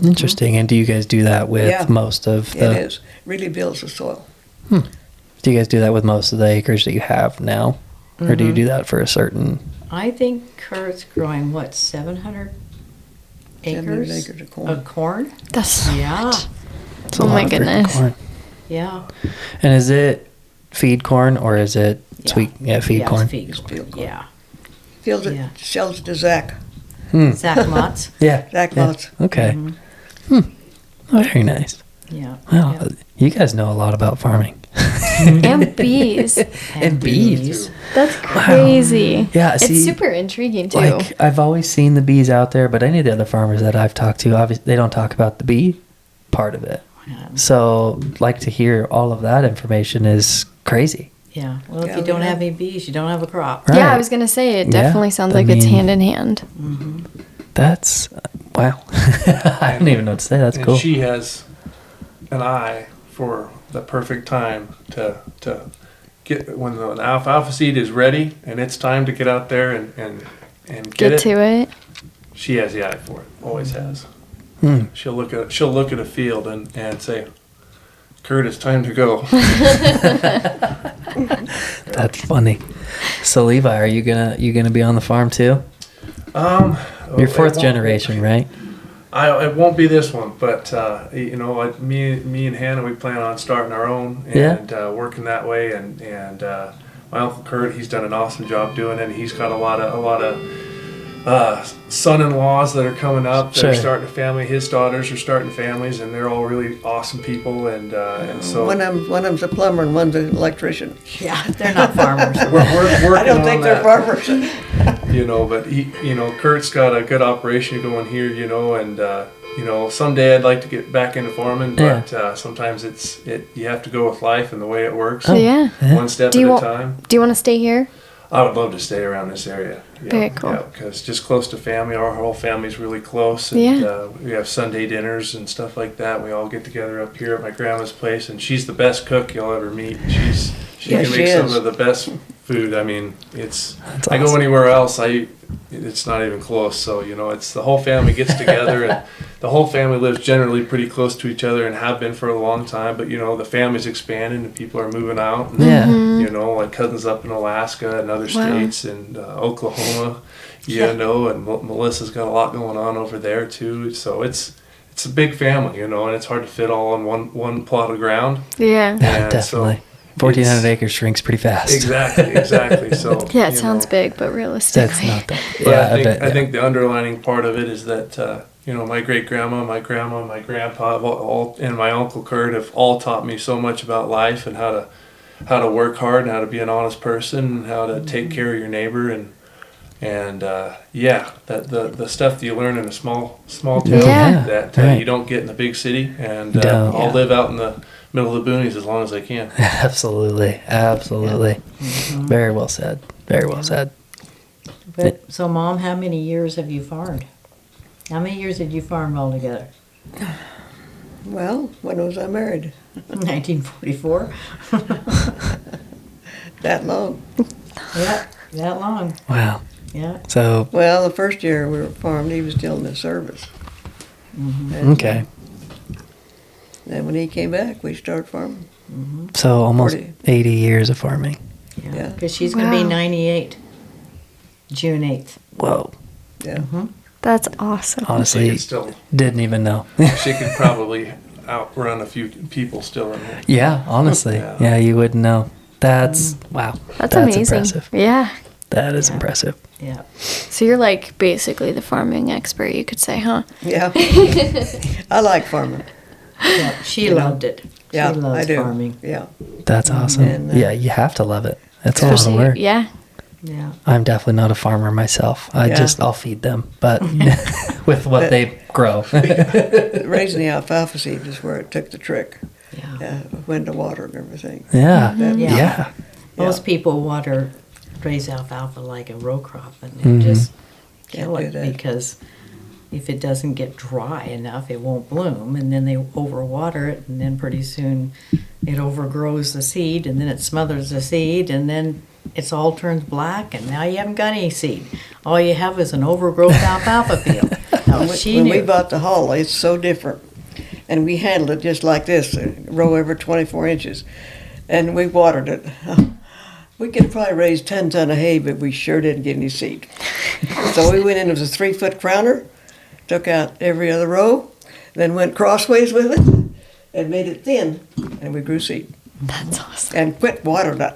Interesting. And do you guys do that with Yeah. most of It the? is. Really builds the soil. Do you guys do that with most of the acreage that you have now, or do you do that for a certain? I think Kurt's growing, 700 700 acres, acres of corn. of corn? That's Yeah. It's a Oh lot my of freaking goodness. corn. Yeah. And is it feed corn or is it Yeah. sweet? Yeah, feed Yeah, corn. it's feed It's corn. field corn. Yeah. Fields it, Yeah. sells it to Zach. Zach Motts. Yeah. Zach yeah. Motts. Okay. Oh, very nice. Yeah. Wow, Yeah. you guys know a lot about farming. and bees. And bees. That's crazy. Yeah, It's see, super intriguing too. Like I've always seen the bees out there, but any of the other farmers that I've talked to, obviously they don't talk about the bee part of it. So, like to hear all of that information is crazy. Yeah. Well, if Yeah, you don't yeah. have any bees, you don't have a crop. Right. Yeah, I was gonna say it Yeah, definitely sounds I like it's mean- hand in hand. That's wow. I don't even know what to say. That's And cool. she has an eye for the perfect time to get when the alfalfa seed is ready and it's time to get out there and get Get it. to it. She has the eye for it. Always has. Hmm. She'll look at a field and say, "Kurt, it's time to go." That's funny. So Levi, are you gonna be on the farm too? You're It fourth won't- generation, right? It won't be this one, but me and Hannah, we plan on starting our own Yeah. and working that way. And my uncle Kurt, he's done an awesome job doing it. He's got a lot of son-in-laws that are coming up. They're Sure. starting a family. His daughters are starting families, and they're all really awesome people. And so One of them's a plumber and one's an electrician. Yeah. They're not farmers. we're working I don't on think they're that. farmers. But Kurt's got a good operation going here, and someday I'd like to get back into farming, but sometimes you have to go with life and the way it works, So yeah. one step Do at you a want- time. Do you want to stay here? I would love to stay around this area. Very cool. Yeah, because just close to family, our whole family's really close, and Yeah. we have Sunday dinners and stuff like that. We all get together up here at my grandma's place, and she's the best cook you'll ever meet. She Yeah, can she make some is. of the best food. I mean, it's. That's I go awesome. anywhere else, it's not even close. So it's the whole family gets together, and the whole family lives generally pretty close to each other and have been for a long time. But the family's expanding and people are moving out. And, Yeah. like cousins up in Alaska and other states and Oklahoma, and Melissa's got a lot going on over there too. So it's a big family, and it's hard to fit all on one plot of ground. Yeah. And Definitely. so 1,400 acres shrinks pretty fast. Exactly. So Yeah, it sounds big, but realistically. That's not that. But I think the underlining part of it is that my great grandma, my grandma, my grandpa, and my uncle Kurt have all taught me so much about life and how to work hard and how to be an honest person and how to take care of your neighbor and that the stuff that you learn in a small town Yeah. that Right. you don't get in a big city. And Don't. I'll live out in the middle of the boonies as long as I can. Absolutely. Very well said. Very well said. But, so, Mom, how many years have you farmed? How many years did you farm altogether? Well, when was I married? 1944? That long. Yeah, that long. Wow. Yeah. So, Well, the first year we were farmed, he was still in the service. And okay. then when he came back, we started farming. So almost 40. 80 years of farming. Yeah. Because she's going to be Wow. 98, June 8th. Whoa. Yeah. That's awesome. She Honestly, could still, didn't even know. she could probably outrun a few people still in there. Yeah, honestly. Yeah. Yeah, you wouldn't know. That's, wow. That's amazing. Impressive. Yeah. That is Yeah. impressive. Yeah. So you're like basically the farming expert, you could say, huh? Yeah. I like farming. Yeah, she loved it. Yeah, she loves I do. farming. Yeah. That's awesome. And, Yeah, you have to love it. It's a lot of Especially, work. yeah. Yeah. I'm definitely not a farmer myself. Yeah. I'll feed them, but with what they grow. Raising the alfalfa seed is where it took the trick. Yeah. When to water and everything. Yeah. That- Yeah. Yeah. Most people raise alfalfa like a row crop and they Mhm. just Can't kill do it that. because if it doesn't get dry enough, it won't bloom, and then they overwater it, and then pretty soon it overgrows the seed, and then it smothers the seed, and then it's all turns black, and now you haven't got any seed. All you have is an overgrown alfalfa field. Now, she When we knew. bought the hull, it's so different. And we handled it just like this, a row every 24 inches. And we watered it. We could probably raise 10 ton of hay, but we sure didn't get any seed. So we went in, it was a 3-foot crowner, took out every other row, then went crossways with it, and made it thin, and we grew seed. That's awesome. And quit watering it.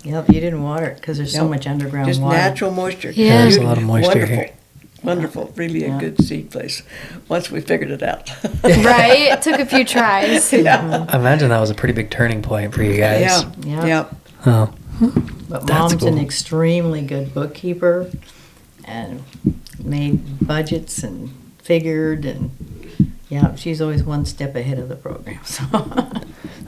Yep, you didn't water it because there's so Nope. much underground Just water. natural moisture. Yeah. There's a lot of moisture Wonderful. here. Wonderful. Really Yeah. a good seed place. Once we figured it out. Right? It took a few tries. Yeah. I imagine that was a pretty big turning point for you guys. Yeah. Yeah. Yeah. Oh, But That's Mom's an cool. extremely good bookkeeper and made budgets and figured and she's always one step ahead of the program. So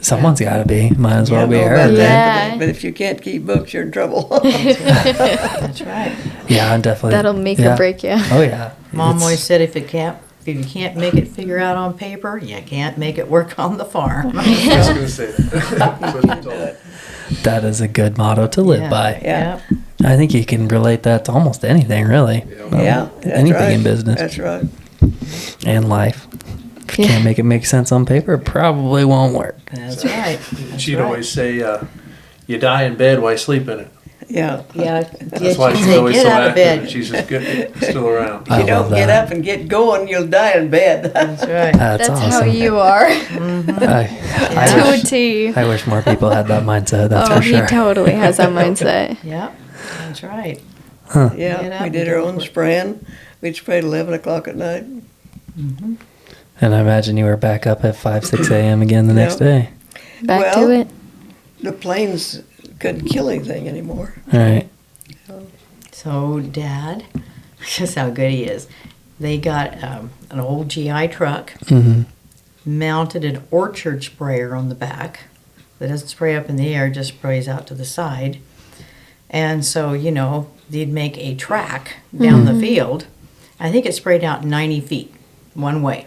someone's got to be. Might as well Yeah, be know her. about that, Yeah. but if you can't keep books, you're in trouble. that's right. Yeah, I'm definitely. That'll make yeah. or break you. Oh yeah. Mom It's- always said if you can't make it figure out on paper, you can't make it work on the farm. I was going to say that. That's what she told me. that is a good motto to live Yeah. by. Yeah. I think you can relate that to almost anything, really. Yeah, that's anything right. in business That's right. and life. If you Yeah. can't make it make sense on paper, it probably won't work. That's right. That's She'd right. always say, you die in bed, why sleep in it? Yeah. Yeah, That's why she'd she's say, always get so out of active and bed. she's just good, still around. I If you love don't get that. up and get going, you'll die in bed. That's right. That's That's awesome. how you are. I, To a wish, T. I wish more people had that mindset. That's Oh, for he sure. totally has that mindset. Yep, that's right. Huh. Yeah, Get up we and did go our to own work. spraying. We'd spray at 11 o'clock at night. And I imagine you were back up at 5, 6 a.m. again the Yeah. next day. Back to Well- it. The planes couldn't kill anything anymore. All right. So Dad, just how good he is. They got an old GI truck, Mm-hmm. mounted an orchard sprayer on the back that doesn't spray up in the air, just sprays out to the side. And so, they'd make a track down the field. I think it sprayed out 90 feet one way.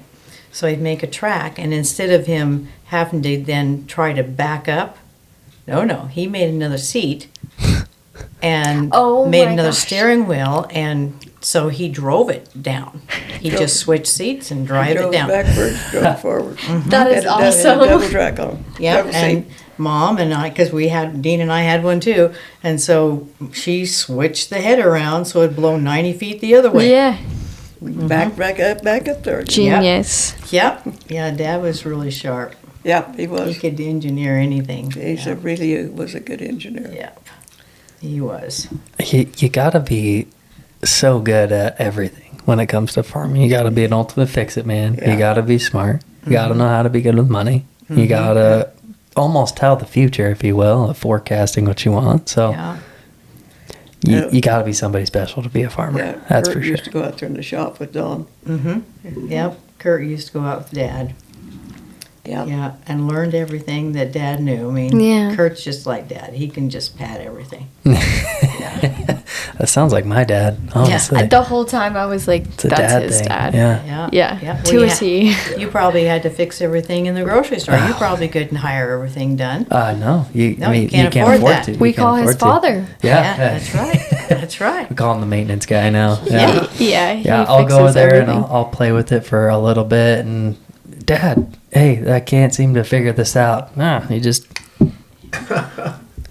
So he'd make a track, and instead of him having to then try to back up, no, he made another seat and Oh made my another gosh. steering wheel and so he drove it down. He just switched seats and drive it Drove down. backwards, drove forward. That is Had a awesome. double track on. Yeah, Double and seat. Mom and I, because Dean and I had one too, and so she switched the head around so it'd blow 90 feet the other way. Yeah. Back up there. Genius. Yep. Yeah, Dad was really sharp. Yeah, he He was. could engineer anything. He's yeah. really was a good engineer. Yep. He was. You gotta be so good at everything when it comes to farming. You gotta be an ultimate fix-it man. Yeah. You gotta be smart. You gotta know how to be good with money. You gotta almost tell the future, if you will, of forecasting what you want. So Yeah. you gotta be somebody special to be a farmer. Yeah, That's Kurt for sure. used to go out there in the shop with Don. Yep. Kurt used to go out with Dad. Yeah. Yeah, and learned everything that Dad knew. I mean, Yeah. Kurt's just like Dad. He can just pat everything. That sounds like my dad, honestly. The whole time I was like, It's a that's dad his thing. dad. Yeah. Yeah. To a T. You probably had to fix everything in the grocery store. You probably couldn't hire everything done. No, No, you can't afford that. to. We You can't call his afford to. father. Yeah, That's right. That's right. We call him the maintenance guy now. Yeah. Yeah. He Yeah, I'll go over fixes there everything. and I'll play with it for a little bit. And Dad, hey, I can't seem to figure this out. Nah, you just.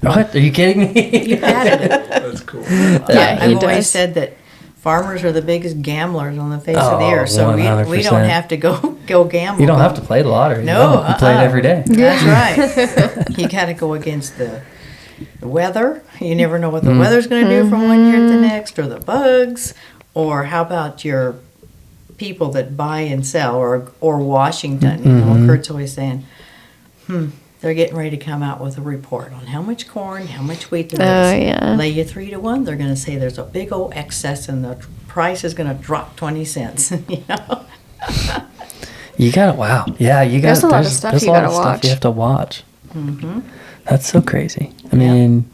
What? Are you kidding me? You patted it. That's cool. Yeah, he I've always does. said that farmers are the biggest gamblers on the face of the Oh, earth. So we 100%. don't have to go gamble. You don't have to play the lottery. No, you play it every day. That's right. You got to go against the weather. You never know what the Mm. weather's going to do from one year to the next, or the bugs, or how about your people that buy and sell, or Washington. You know, Kurt's always saying, they're getting ready to come out with a report on how much corn, how much wheat there is. Oh, yeah. Lay you 3-1, they're going to say there's a big old excess and the price is going to drop 20 cents. You know. You got wow. Yeah, you got. There's a lot of stuff there's you a lot gotta of stuff watch. you have to watch. That's so crazy. I mean,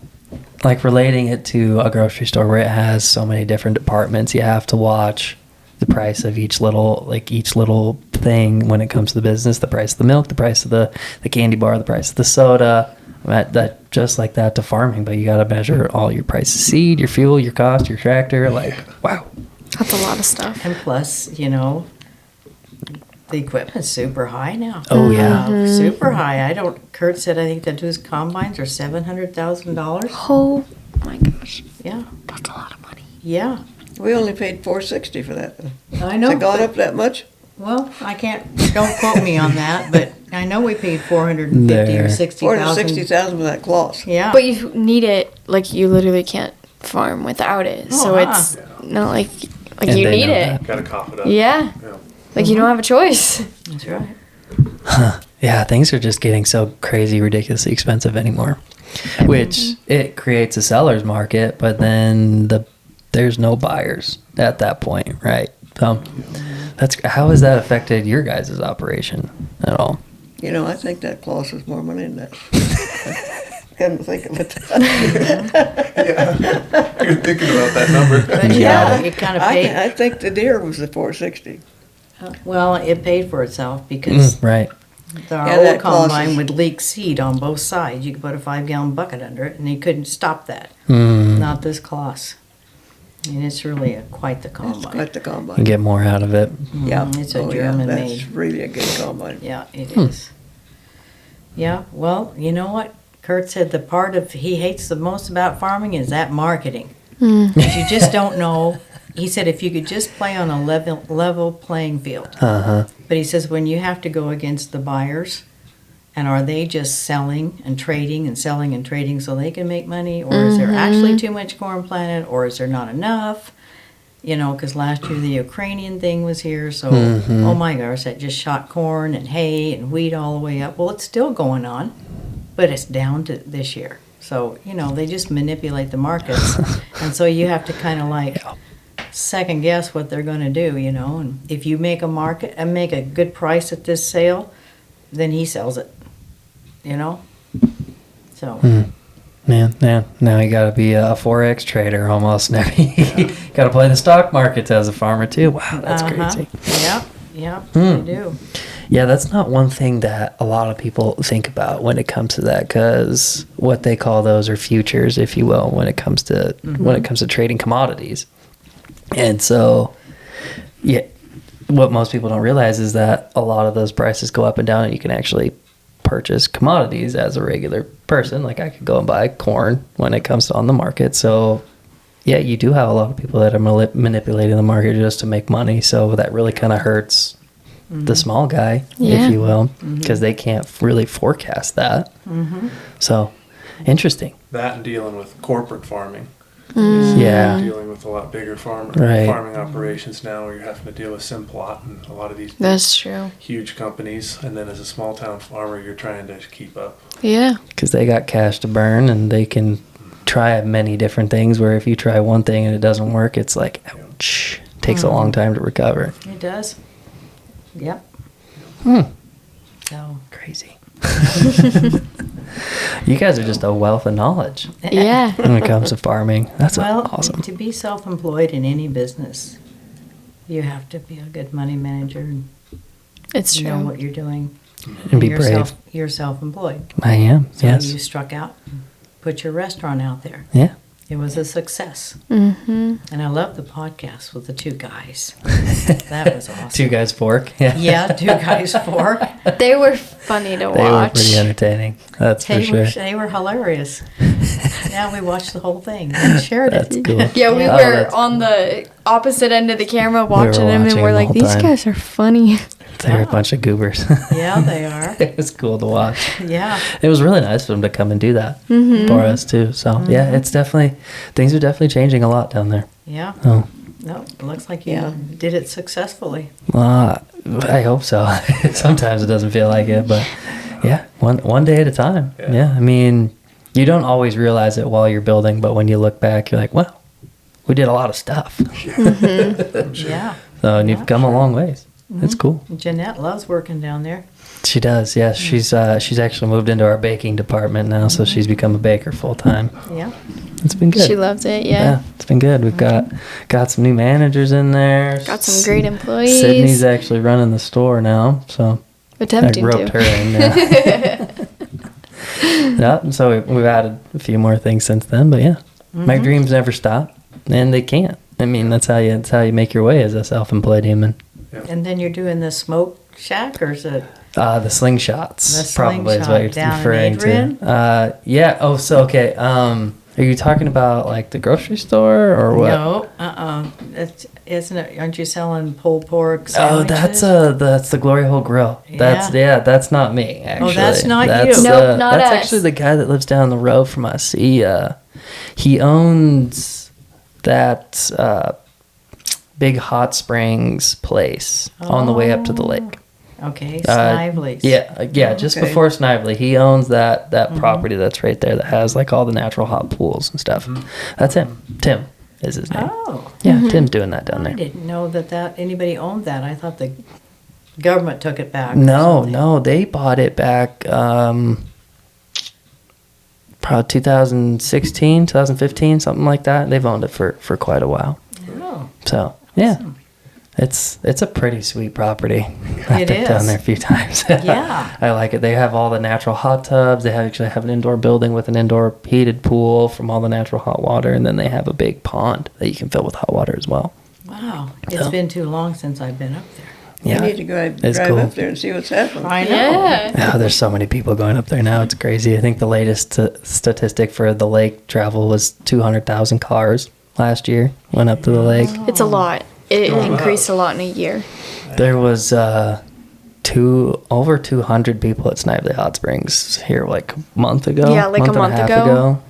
like relating it to a grocery store where it has so many different departments, you have to watch the price of each little thing when it comes to the business. The price of the milk, the price of the candy bar, the price of the soda. That just like that to farming, but you got to measure all your price of seed, your fuel, your cost, your tractor. Like, wow. That's a lot of stuff. And plus, you know, the equipment's super high now. Oh, yeah. Super high. Kurt said I think that his combines are $700,000. Oh my gosh. Yeah. That's a lot of money. Yeah. We only paid $460 for that. I know. Has it gone but- up that much? Well, don't quote me on that, but I know we paid $450,000 There. or $60,000. $460,000 for that cloth. Yeah. But you need it, like, you literally can't farm without it. So it's not like And you they need know it. that. Gotta cough it up. Yeah. Yeah. Like, you don't have a choice. That's right. Yeah, things are just getting so crazy, ridiculously expensive anymore. Which it creates a seller's market, but then there's no buyers at that point, right? So how has that affected your guys' operation at all? You know, I think that cloth was more money than that. Couldn't think of it. You're thinking about that number. But Yeah. it kind of paid. I think the deer was the $460. Well, it paid for itself because Right. the Yeah, old that cloth combine is- would leak seed on both sides. You could put a 5-gallon bucket under it, and you couldn't stop that. Mm. Not this cloth. And it's really quite the It's combine. quite the combine. You get more out of it. Yeah. It's a Oh, German yeah, made. that's really a good combine. Yeah, it is. Yeah, well, you know what? Kurt said the part of he hates the most about farming is that marketing. But you just don't know. He said if you could just play on a level playing field. Uh-huh. But he says when you have to go against the buyers, and are they just selling and trading and selling and trading so they can make money? Or is there actually too much corn planted? Or is there not enough? You know, because last year the Ukrainian thing was here. So, oh my gosh, that just shot corn and hay and wheat all the way up. Well, it's still going on, but it's down to this year. So, you know, they just manipulate the markets. And so you have to kind of like second guess what they're going to do, you know. And if you make a market and make a good price at this sale, then he sells it, you know. So Man, now you got to be a Forex trader almost. Now you got to play the stock markets as a farmer too. Wow, that's crazy. Yeah, they do. Yeah, that's not one thing that a lot of people think about when it comes to that, because what they call those are futures, if you will, when it comes to trading commodities. And so, yeah, what most people don't realize is that a lot of those prices go up and down, and you can actually purchase commodities as a regular person. Like I could go and buy corn when it comes on the market. So yeah, you do have a lot of people that are manipulating the market just to make money. So that really kind of hurts the small guy, Yeah. if you will, because they can't really forecast that. So interesting. That and dealing with corporate farming. Yeah. Dealing with a lot bigger Right. farming operations now, where you're having to deal with Simplot and a lot of these That's true. huge companies, and then as a small town farmer, you're trying to keep up. Yeah. Because they got cash to burn, and they can try many different things, where if you try one thing and it doesn't work, it's like, ouch. Takes a long time to recover. It does. Yep. So Crazy. You guys are just a wealth of knowledge Yeah. when it comes to farming. That's well, awesome. to be self-employed in any business, you have to be a good money manager and It's know true. what you're doing. And be you're brave. You're self-employed. I am, So yes. you struck out, and put your restaurant out there. Yeah. It was a success. Mm-hmm. And I love the podcast with the two guys. That was awesome. Two guys fork. Yeah. Yeah, two guys fork. They were funny to They were watch. pretty entertaining. That's for sure. They were hilarious. Yeah, we watched the whole thing and shared That's it. cool. Yeah, we Oh, were that's- on the opposite end of the camera watching them, watching and we're the like, whole these time. guys are funny. They're a bunch of goobers. Yeah, they are. It was cool to watch. Yeah. It was really nice for them to come and do that for us too. So yeah, it's definitely, things are definitely changing a lot down there. Yeah. Oh, No, it looks like you did it successfully. I hope so. Sometimes it doesn't feel like it, but yeah, one day at a time. Yeah. I mean, you don't always realize it while you're building, but when you look back, you're like, well, we did a lot of stuff. Yeah. So, and you've come a long ways. It's cool. Jeanette loves working down there. She does, yes. She's actually moved into our baking department now, so she's become a baker full time. Yeah. It's been good. She loves it, Yeah, yeah. it's been good. We've got some new managers in there. Got some great employees. Sydney's actually running the store now, so Attempting I roped to. her in. Yeah. Yeah, so we've added a few more things since then, but yeah, my dreams never stop, and they can't. I mean, that's how you make your way as a self-employed human. And then you're doing the smoke shack, or is it? The slingshots, The probably is what you're slingshot down in referring Adrian? to. Yeah. Oh, so okay. Are you talking about like the grocery store or what? No, isn't it? Aren't you selling pulled pork Oh, sandwiches? that's the Glory Hole Grill. That's not me. Actually, that's not that's, you. Nope, not That's us. actually the guy that lives down the road from us. He owns that big hot springs place on the way up to the lake. Okay, Snively's. Just Okay. before Snively. He owns that property that's right there that has like all the natural hot pools and stuff. That's him. Tim is his name. Oh, Yeah, Tim's doing that down I there. didn't know that anybody owned that. I thought the government took it back. or No, something. no, they bought it back probably 2016, 2015, something like that. They've owned it for quite a while. Oh, So, yeah. awesome. It's a pretty sweet property. I've It been down is. there a few times. Yeah. I like it. They have all the natural hot tubs. They actually have an indoor building with an indoor heated pool from all the natural hot water, and then they have a big pond that you can fill with hot water as well. Wow. It's been too long since I've been up there. Yeah. You need to go It's drive cool. up there and see what's happening. I know. Yeah. Oh, there's so many people going up there now. It's crazy. I think the latest statistic for the lake travel was 200,000 cars last year went up to the lake. It's a lot. It Oh, wow. increased a lot in a year. There was over 200 people at Snively Hot Springs here like a month ago. Yeah, like a and month half ago.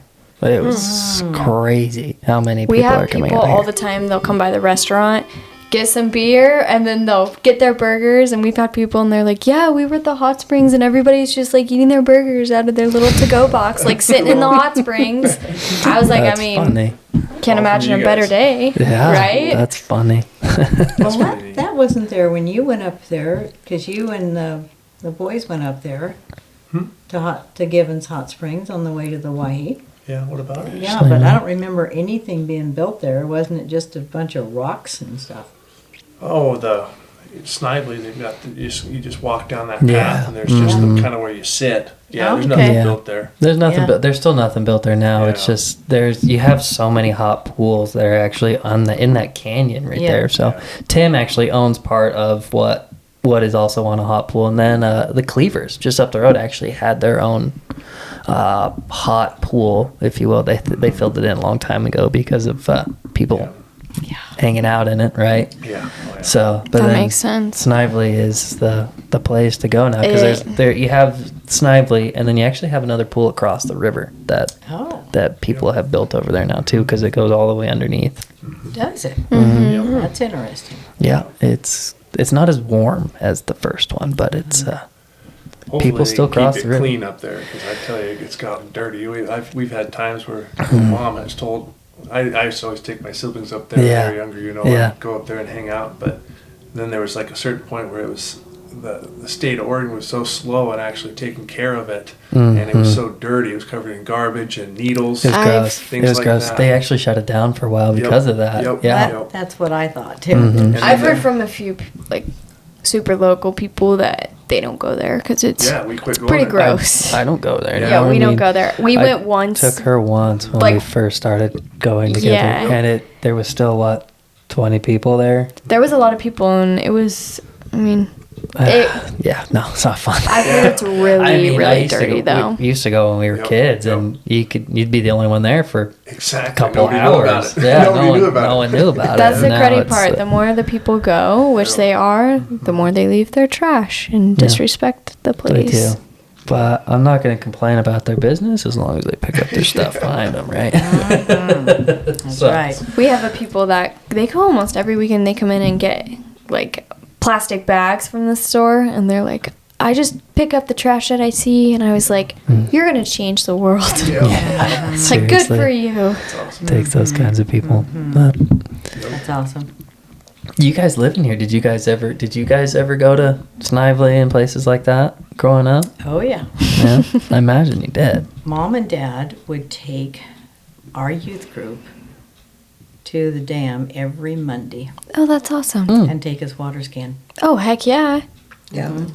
But it was crazy how many We people are have coming people out all here. the time. They'll come by the restaurant, get some beer, and then they'll get their burgers. And we've had people, and they're like, "Yeah, we were at the hot springs, and everybody's just like eating their burgers out of their little to-go box, like sitting in the hot springs." I was like, That's I mean, funny. can't All imagine from a you better guys. day, Yeah, right? that's funny. Well, that wasn't there when you went up there, because you and the boys went up there to Gibbons Hot Springs on the way to the Waihee. Yeah, what about it? Yeah, but I don't remember anything being built there. Wasn't it just a bunch of rocks and stuff? Oh, Snively, they've got you just walk down that Yeah. path, and there's just the kind of where you sit. Yeah, there's Okay. nothing Yeah. built there. There's nothing. Yeah. There's still nothing built there now. It's Yeah. just you have so many hot pools that are actually in that canyon right Yeah. there. So Yeah. Tim actually owns part of what is also on a hot pool, and then the Cleavers just up the road actually had their own hot pool, if you will. They filled it in a long time ago because of people hanging out in it, right? Yeah. Oh, yeah. So, but That then makes sense. Snively is the place to go now because you have Snively, and then you actually have another pool across the river Oh, that people have built over there now too, because it goes all the way underneath. does it? Mm-hmm. That's interesting. Yeah, it's not as warm as the first one, but it's Hopefully people they still cross keep the it river. clean up there, because I tell you, it's gotten dirty. We've had times where Mom has told. I used to always take my siblings up there when Yeah. they were younger, Yeah. and go up there and hang out. But then there was like a certain point where it was the state of Oregon was so slow at actually taking care of it, and it was so dirty. It was covered in garbage and needles. It was I've- gross. Things It was like gross. that. They actually shut it down for a while Yep. because of that. Yep. Yeah. Yep. That's what I thought too. And I've then- heard from a few like super local people that they don't go there because it's Yeah, we quit going pretty there. gross. I don't go there. Yeah, now. we I don't mean, go there. We I went once. Took her once when Like- we first started going together, Yeah. and there was still 20 people there. There was a lot of people, and it was. I mean, it, Yeah, no, it's not fun. I've heard it's really, I really used to dirty go, though. We used to go when we were Yep, kids, yep. and you'd be the only one there for Exactly. a couple Nobody knew about hours. it. Yeah, Nobody knew about no it. one knew about That's it. the Now cruddy it's, part. The more the people go, which Yeah. they are, the more they leave their trash and disrespect the They place. do. But I'm not going to complain about their business as long as they pick up their stuff behind them, right? That's So- right. We have a people that they go almost every weekend. They come in and get like plastic bags from the store, and they're like, "I just pick up the trash that I see," and I was like, "You're gonna change the world." Yeah. It's like good Seriously. for you. That's awesome. Takes those kinds of people. But That's awesome. you guys live in here. Did you guys ever go to Snively and places like that growing up? Oh yeah. Yeah, I imagine you did. Mom and Dad would take our youth group to the dam every Monday Oh, that's awesome. and take us water skiing. Oh, heck yeah. Yeah. Wow.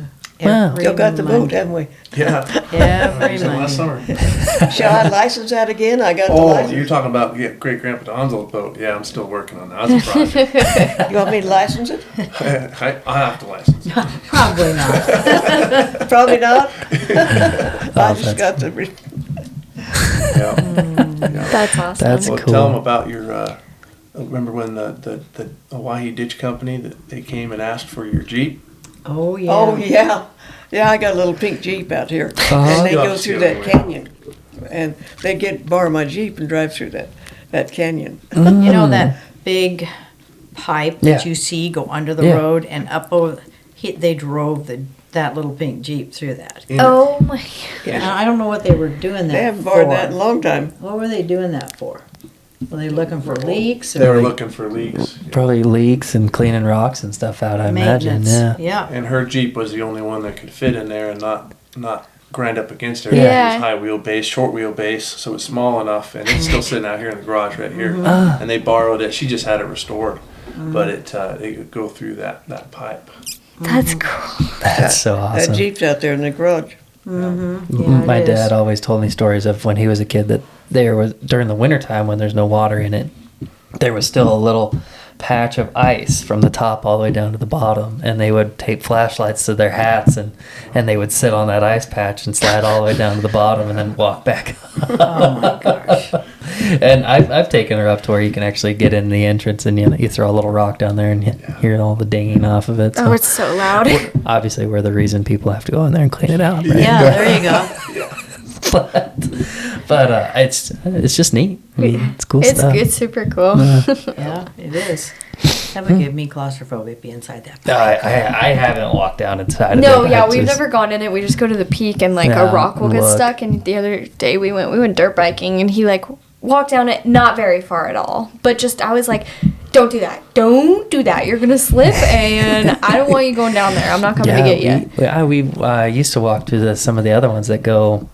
Every Still got the boat, Monday. haven't we? Yeah. Every Last Monday. summer. Shall I license that again? I got the Oh, license. you're talking about Great Grandpa Don's old boat. Yeah, I'm still working on that. That's a project. You want me to license it? I'll have to license it. Probably not. Probably not. I just got the. Yeah. Yeah. That's awesome. That's Well, cool. tell them about your. Remember when the Hawaii Ditch Company that they came and asked for your Jeep? Oh yeah. Oh yeah, yeah. I got a little pink Jeep out here, and they Yeah, go through that canyon, and they borrow my Jeep and drive through that canyon. You know that big pipe that Yeah. you see go under the Yeah. road and up over. They drove that little pink Jeep through that. Oh my. And I don't know what they were doing that They haven't for. borrowed that in a long time. What were they doing that for? Were they looking for leaks? They or were looking for leaks. Probably leaks and cleaning rocks and stuff out, I imagine. maintenance? Yeah. Yeah. And her Jeep was the only one that could fit in there and not grind up against her. Yeah. It was high wheelbase, short wheelbase, so it's small enough, and it's still sitting out here in the garage right here. Ah. And they borrowed it. She just had it restored, but it could go through that pipe. That's cool. That's so awesome. That Jeep's out there in the garage. Yeah, My it is. dad always told me stories of when he was a kid that there was during the wintertime when there's no water in it, there was still a little patch of ice from the top all the way down to the bottom, and they would tape flashlights to their hats and they would sit on that ice patch and slide all the way down to the bottom and then walk back up. Oh my gosh. And I've taken her up to where you can actually get in the entrance and you throw a little rock down there and you hear all the dinging off of it. Oh, it's so loud. Obviously we're the reason people have to go in there and clean it out, right? Yeah, there you go. but it's just neat. I mean, it's cool It's stuff. it's super cool. Yeah, it is. That would give me claustrophobia be inside that. I haven't walked down inside of No, it. yeah, I we've just- never gone in it. We just go to the peak and like Yeah, a rock will get look. stuck. And the other day we went dirt biking and he like walked down it, not very far at all, but just I was like, don't do that, don't do that. You're gonna slip, and I don't want you going down there. I'm not coming to get you. We used to walk to some of the other ones that go.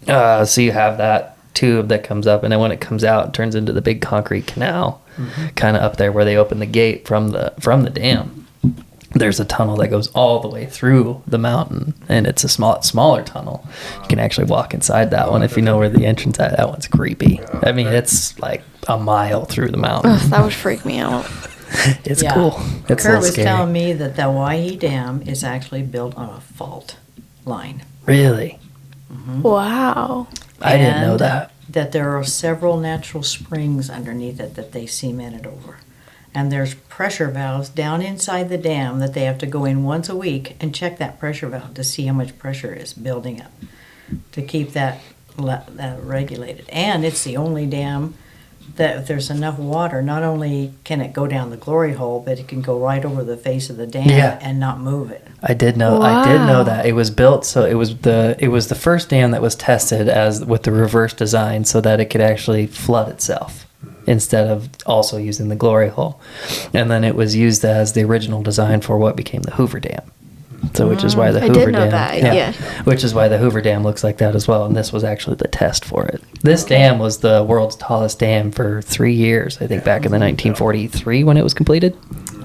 So you have that tube that comes up, and then when it comes out, it turns into the big concrete canal, kind of up there where they open the gate from the dam. there's a tunnel that goes all the way through the mountain, and it's a smaller tunnel. You can actually walk inside that one if you know where the entrance at. That one's creepy. I mean, it's like a mile through the mountain. Ugh, that would freak me out. It's Yeah. cool. It's a Kurt little was scary. telling me that the Waihi Dam is actually built on a fault line. Really? Wow. I didn't know And that. That there are several natural springs underneath it that they cemented over. And there's pressure valves down inside the dam that they have to go in once a week and check that pressure valve to see how much pressure is building up to keep that regulated. And it's the only dam that if there's enough water, not only can it go down the glory hole, but it can go right over the face of the dam Yeah. and not move it. I did know Wow. that. It was built so it was the first dam that was tested as with the reverse design so that it could actually flood itself instead of also using the glory hole. And then it was used as the original design for what became the Hoover Dam. So which is why the I Hoover did know Dam that, yeah. which is why the Hoover Dam looks like that as well, and this was actually the test for it. This dam was the world's tallest dam for 3 years, I think back in the 1943 when it was completed.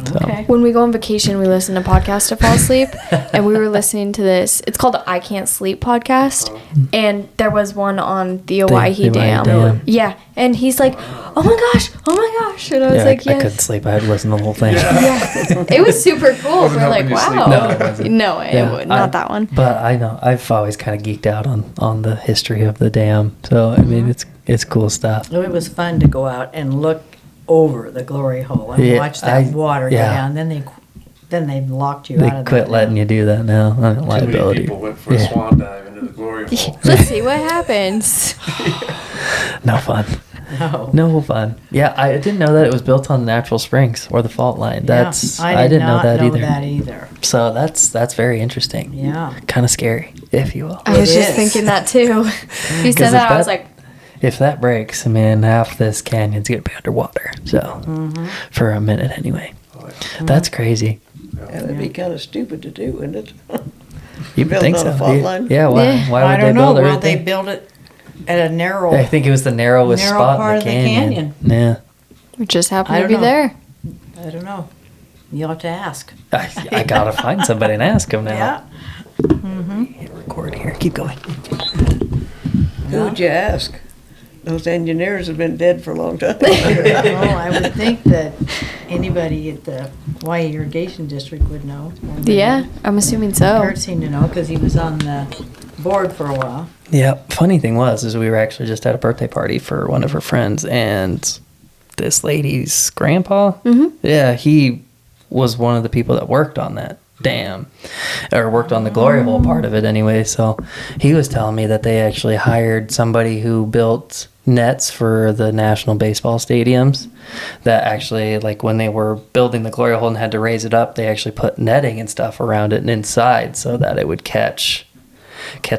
So, Okay. When we go on vacation, we listen to podcasts to fall asleep, and we were listening to this. It's called the I Can't Sleep podcast, and there was one on the Owyhee the Dam. Dam. Yeah, and he's like, "Oh my gosh, and I was yeah, like, I "Yes." couldn't sleep. I had to listen to the whole thing. Yeah, it was super cool. Wasn't We're like, helping you sleep. "Wow." No, it wasn't. No, it Yeah, would not I- that one. But I know I've always kind of geeked out on the history of the dam. So I mean, it's cool stuff. It was fun to go out and look over the glory hole and Yeah, watch that water go yeah. down. Then they locked you They out of quit that. letting you do that now. Too many Liability. people went for a Yeah. swan dive into the glory hole. Let's see what happens. No fun. No. No fun. Yeah, I didn't know that it was built on the natural springs or the fault line. That's Yeah, I didn't know not that know either. that either. So that's very interesting. Yeah. Kind of scary, if you will. I was It just is. thinking that too. You 'Cause said if that, I was that- like, If that breaks, I mean, half this canyon's gonna be underwater. So for a minute anyway. That's crazy. Yeah, that'd be kind of stupid to do, wouldn't it? You would Built think on so. a fault Yeah. line? Yeah. Why? Yeah. Why would I they don't know. build Well, everything? they built it at a narrow. I think it was the narrowest Narrow spot part in of the the canyon. canyon. Yeah. we just I happened to don't be know. there. I don't know. You'll have to ask. I gotta find somebody and ask them now. Yeah. Hit record here. Keep going. Who would you ask? Those engineers have been dead for a long time. Well, I would think that anybody at the Hawaii Irrigation District would know. Yeah, I'm assuming so. Kurt seemed to know because he was on the board for a while. Yeah. Funny thing is we were actually just at a birthday party for one of her friends, and this lady's grandpa. Yeah, he was one of the people that worked on that dam, or worked on the glory hole part of it anyway. So he was telling me that they actually hired somebody who built nets for the national baseball stadiums, that actually, like, when they were building the glory hole and had to raise it up, they actually put netting and stuff around it and inside so that it would catch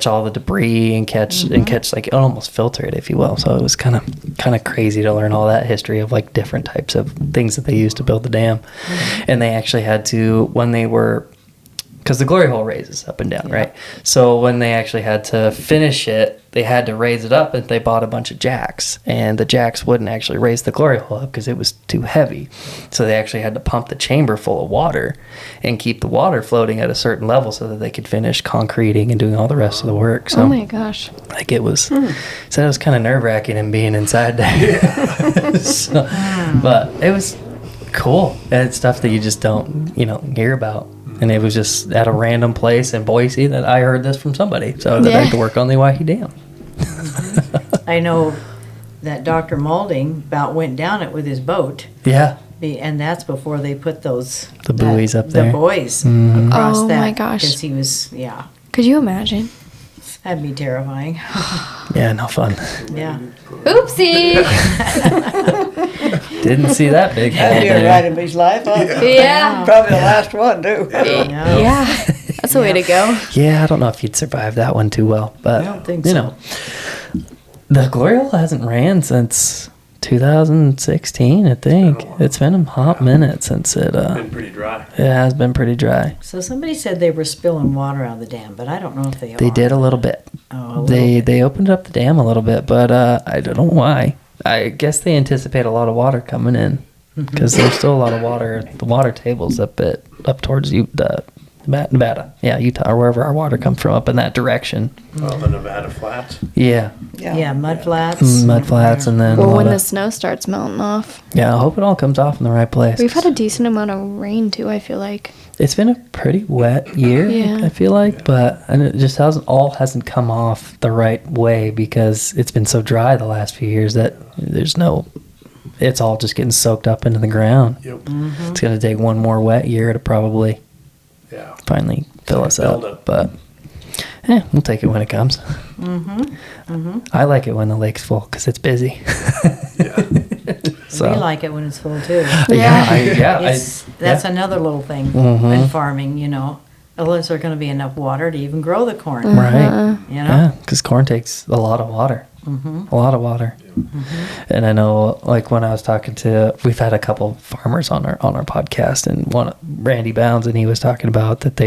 all the debris and catch like almost filter it, if you will. So it was kind of crazy to learn all that history of like different types of things that they used to build the dam. And they actually had to, when they were, because the glory hole raises up and down, right? So when they actually had to finish it, they had to raise it up, and they bought a bunch of jacks, and the jacks wouldn't actually raise the glory hole up because it was too heavy. So they actually had to pump the chamber full of water and keep the water floating at a certain level so that they could finish concreting and doing all the rest of the work. So Oh my gosh. like it was, so it was kind of nerve-wracking and being inside there. So, but it was cool. And it's stuff that you just don't, hear about. And it was just at a random place in Boise that I heard this from somebody. So that I had to work on the Owyhee Dam. I know that Dr. Maulding about went down it with his boat. Yeah. And that's before they put those The buoys up there. The buoys across Oh that. my gosh. Because he was, Could you imagine? that'd be terrifying. Yeah, no fun. Yeah. Oopsie. Didn't see that big That'd head be a there. ride of his life, huh? Yeah. Probably the last one, too. Yeah. Yeah. That's the way to go. Yeah, I don't know if you'd survive that one too well. But I don't think so. The glory hole hasn't ran since 2016, I think. It's been a hot minute since it Been pretty dry. has been pretty dry. So somebody said they were spilling water out of the dam, but I don't know if they are. They did a little bit. Oh, a little They bit. they opened up the dam a little bit, but I don't know why. I guess they anticipate a lot of water coming in because there's still a lot of water. The water table's up towards Nevada, Utah, or wherever our water comes from, up in that direction. Oh, the Nevada flats. Yeah, Yeah, mud flats. mud flats, and then Well, a when lot the of, snow starts melting off. I hope it all comes off in the right place. We've had a decent amount of rain too, I feel like. It's been a pretty wet year, Yeah. I feel like, and it just hasn't come off the right way because it's been so dry the last few years that it's all just getting soaked up into the ground. Yep. It's going to take one more wet year to probably finally fill us Build up. up. But we'll take it when it comes. I like it when the lake's full because it's busy. Yeah. So, We like it when it's full too. That's another little thing in farming, Unless there's going to be enough water to even grow the corn. right. You know? Because corn takes a lot of water. A lot of water. And I know, like, when I was we've had a couple farmers on our podcast, and Randy Bounds, and he was talking about that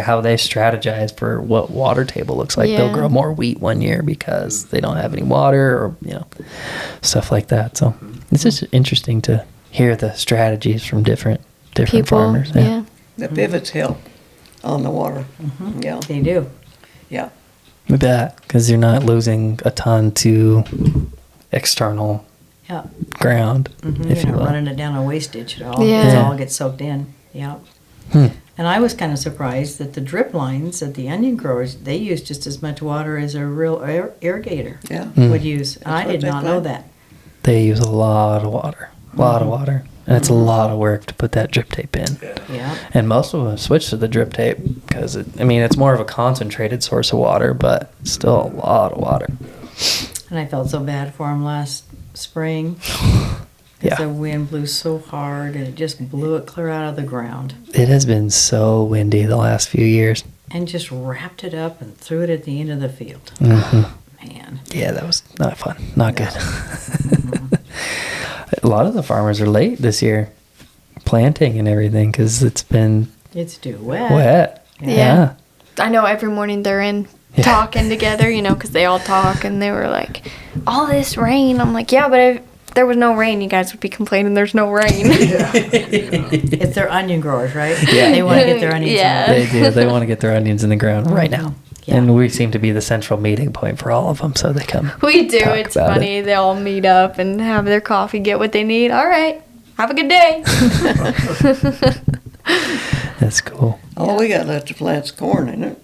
how they strategize for what water table looks like. Yeah. They'll grow more wheat one year because they don't have any water, or stuff like that. So it's just interesting to hear the strategies from different People, farmers. yeah. The pivots help on the water. Yeah, They do. yeah. With that, because you're not losing a ton to external Yeah. ground, if You're you not will. running it down a wastage at all. Yeah. It all gets soaked in. Yeah. And I was kind of surprised that the drip lines that the onion growers, they use just as much water as a real irrigator Yeah. would use. And I what did they not know plant. that. They use a lot of water. And it's a lot of work to put that drip tape in. Yeah. And most of them switch to the drip tape because it's more of a concentrated source of water, but still a lot of water. And I felt so bad for them last spring. Yeah. Because the wind blew so hard and it just blew it clear out of the ground. It has been so windy the last few years. And just wrapped it up and threw it at the end of the field. Hmm. Man. Yeah, that was not fun. Not good. A lot of the farmers are late this year planting and everything because it's been It's too wet. wet. Yeah. I know every morning they're in Yeah. talking together, because they all talk, and they were like, all this rain. I'm like, yeah, but if there was no rain, you guys would be complaining there's no rain. It's their onion growers, right? Yeah. They want to get their onions Yeah. in. They do. They want to get their onions in the ground right now. Yeah. And we seem to be the central meeting point for all of them, so they come. We do. Talk It's about funny. They all meet up and have their coffee, get what they need. All right. Have a good day. That's cool. All we got left to plant's corn, ain't it?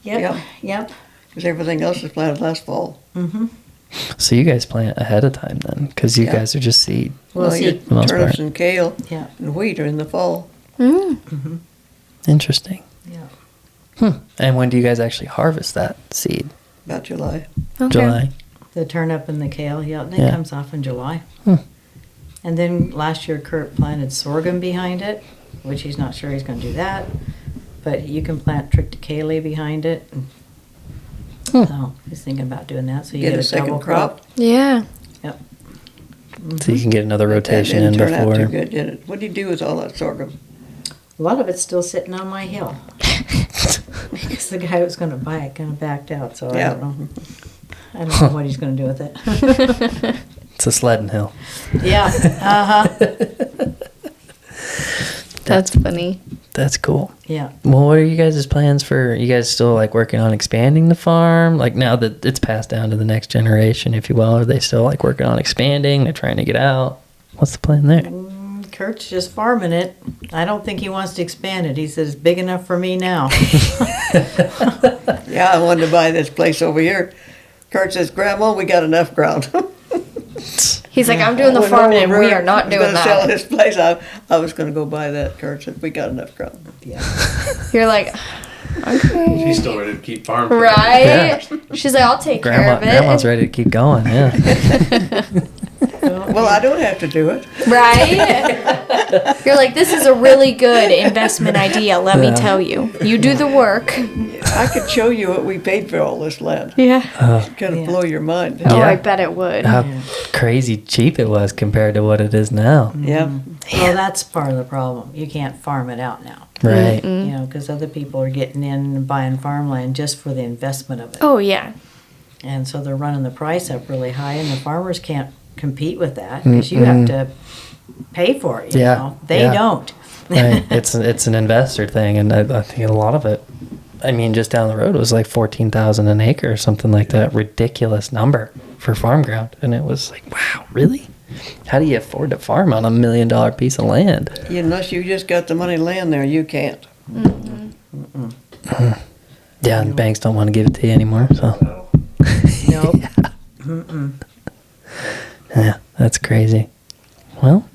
Yep. Yep. Because everything else was planted last fall. So you guys plant ahead of time then, because you Yeah. guys are just seed. Well, your see, the most turnips part. and kale yeah. and wheat are in the fall. Interesting. Yeah. And when do you guys actually harvest that seed? About July. Okay. July. The turnip and the kale, that Yeah. comes off in July. Hmm. And then last year Kurt planted sorghum behind it, which he's not sure he's going to do that. But you can plant triticale behind it. So he's thinking about doing that. So you Get get a a second double crop. Yeah. Yep. So you can get another rotation That in didn't turn out too before. good, did it? What do you do with all that sorghum? A lot of it's still sitting on my hill. Because the guy who was going to buy it kind of backed out. So Yeah. I don't know. I don't know what he's going to do with it. It's a sledding hill. Yeah. Uh-huh. That's funny. That's cool. Yeah. Well, what are you guys' plans for? You guys still working on expanding the farm? Like now that it's passed down to the next generation, if you will, are they still working on expanding? They're trying to get out. What's the plan there? Kurt's just farming it. I don't think he wants to expand it. He says, it's big enough for me now. Yeah, I wanted to buy this place over here. Kurt says, Grandma, we got enough ground. He's like, I'm doing the Went farming and over, we are not was doing gonna sell that. this place. I was going to go buy that. Kurt said, we got enough ground. Yeah. You're like, okay. She's still ready to keep farming. Right? She's like, I'll take care of it. Grandma's ready to keep going. Yeah. Well, I don't have to do it. Right? You're like, this is a really good investment idea, let me tell you. You do the work. I could show you what we paid for all this land. Yeah. Kind of Yeah. blow your mind. Oh, Yeah. I bet it would. How crazy cheap it was compared to what it is now. Yeah. Well, that's part of the problem. You can't farm it out now. Right. Because other people are getting in and buying farmland just for the investment of it. Oh, yeah. And so they're running the price up really high, and the farmers can't compete with that because you have to pay for it. You know? They don't. Right. It's an investor thing, and I think a lot of it. I mean, just down the road, it was like 14,000 an acre or something like that. Ridiculous number for farm ground, and it was like, wow, really? How do you afford to farm on $1 million piece of land? Unless you just got the money to land there, you can't. Yeah, and banks don't want to give it to you anymore. So Nope. yeah, that's crazy. Well.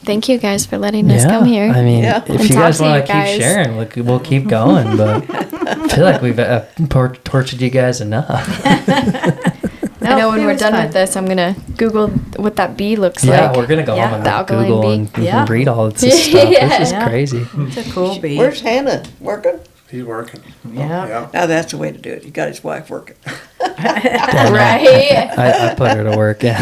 Thank you guys for letting us come here. I mean, Yeah. if And you talk guys to want to you keep guys. sharing, we'll keep going. But I feel like we've tortured you guys enough. I know when it we're was done fun. with this, I'm gonna Google what that bee looks Yeah, like. we're gonna go Yeah. home and The alkaline Google bee. and Yeah. read all this stuff. This is Yeah. crazy. It's a cool bee. Where's Hannah? Working? He's working. Yeah. Yeah. Now that's the way to do it. You got his wife working. Right? I put her to work. Yeah,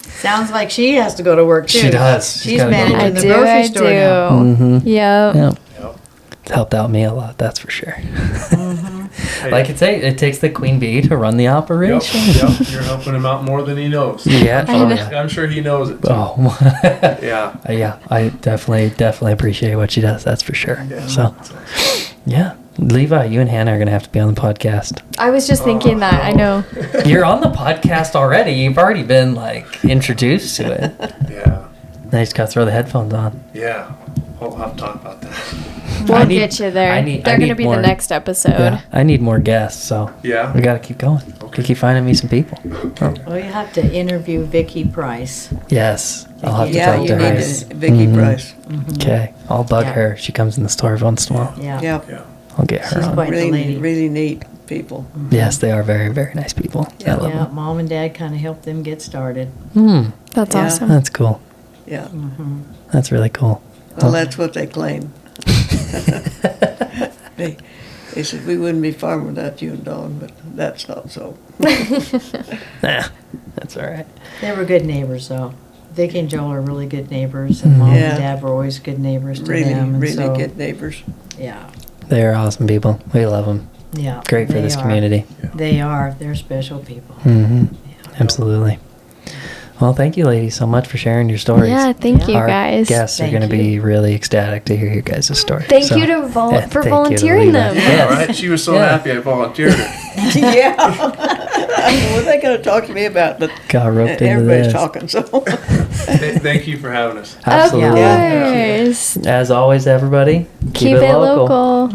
Sounds like she has to go to work too. She does. She's She's gotta go to managing I work. the do. grocery I store now. do. Yep. yeah. Yep. It's helped out me a lot. That's for sure. Hey, Like it takes the queen bee to run the Yep, operation. yep. You're helping him out more than he knows. Yeah. I'm Oh, sure, yeah. I'm sure he knows it. Too. Oh. Yeah. Yeah, I definitely appreciate what she does. That's for sure. Yeah. So, yeah, Levi, you and Hannah are gonna have to be on the podcast. I was just thinking that. I know. You're on the podcast already. You've already been like introduced to it. Yeah. Now you just gotta throw the headphones on. Yeah. We'll have to talk about that. We'll I need- get you there. I need- They're I gonna need be more- the next episode. Yeah, I need more guests, so Yeah. we gotta keep going. Okay. Keep finding me some people. Well, you have to interview Vicky Price. Yes, I'll have to Yeah, talk you to need her. to. Vicky Price. Okay, I'll bug Yeah. her. She comes in the store once in a while. Yeah. Yeah. Yeah. I'll get her She's on. quite the Really, lady. really neat people. Yes, they are very, very nice people. I love Yeah, them. mom and dad kind of helped them get started. That's Yeah. awesome. That's cool. Yeah. That's really cool. Well, that's what they claim. They said we wouldn't be farming without you and Dawn, but that's not so. Nah, that's all right. They were good neighbors, though. Vicky and Joel are really good neighbors, and mom Yeah. and dad were always good neighbors to Really, them. And really so, good neighbors. Yeah, They are awesome people. We love them. yeah. Great for they this are. community. They are. They're special people. Hmm. Absolutely. Well, thank you, ladies, so much for sharing your stories. Yeah, thank you Our guys. guests are Thank going to be you. really ecstatic to hear your guys' story. Thank So, you to yeah, thank you to volunteering Levi. them. Yeah, Yes. right? She was so Yeah. happy I volunteered her. Yeah. What are they going to talk to me about? But Got roped into everybody's this. talking, so. Thank you for having us. Absolutely. Of course. As always, everybody, Keep it local.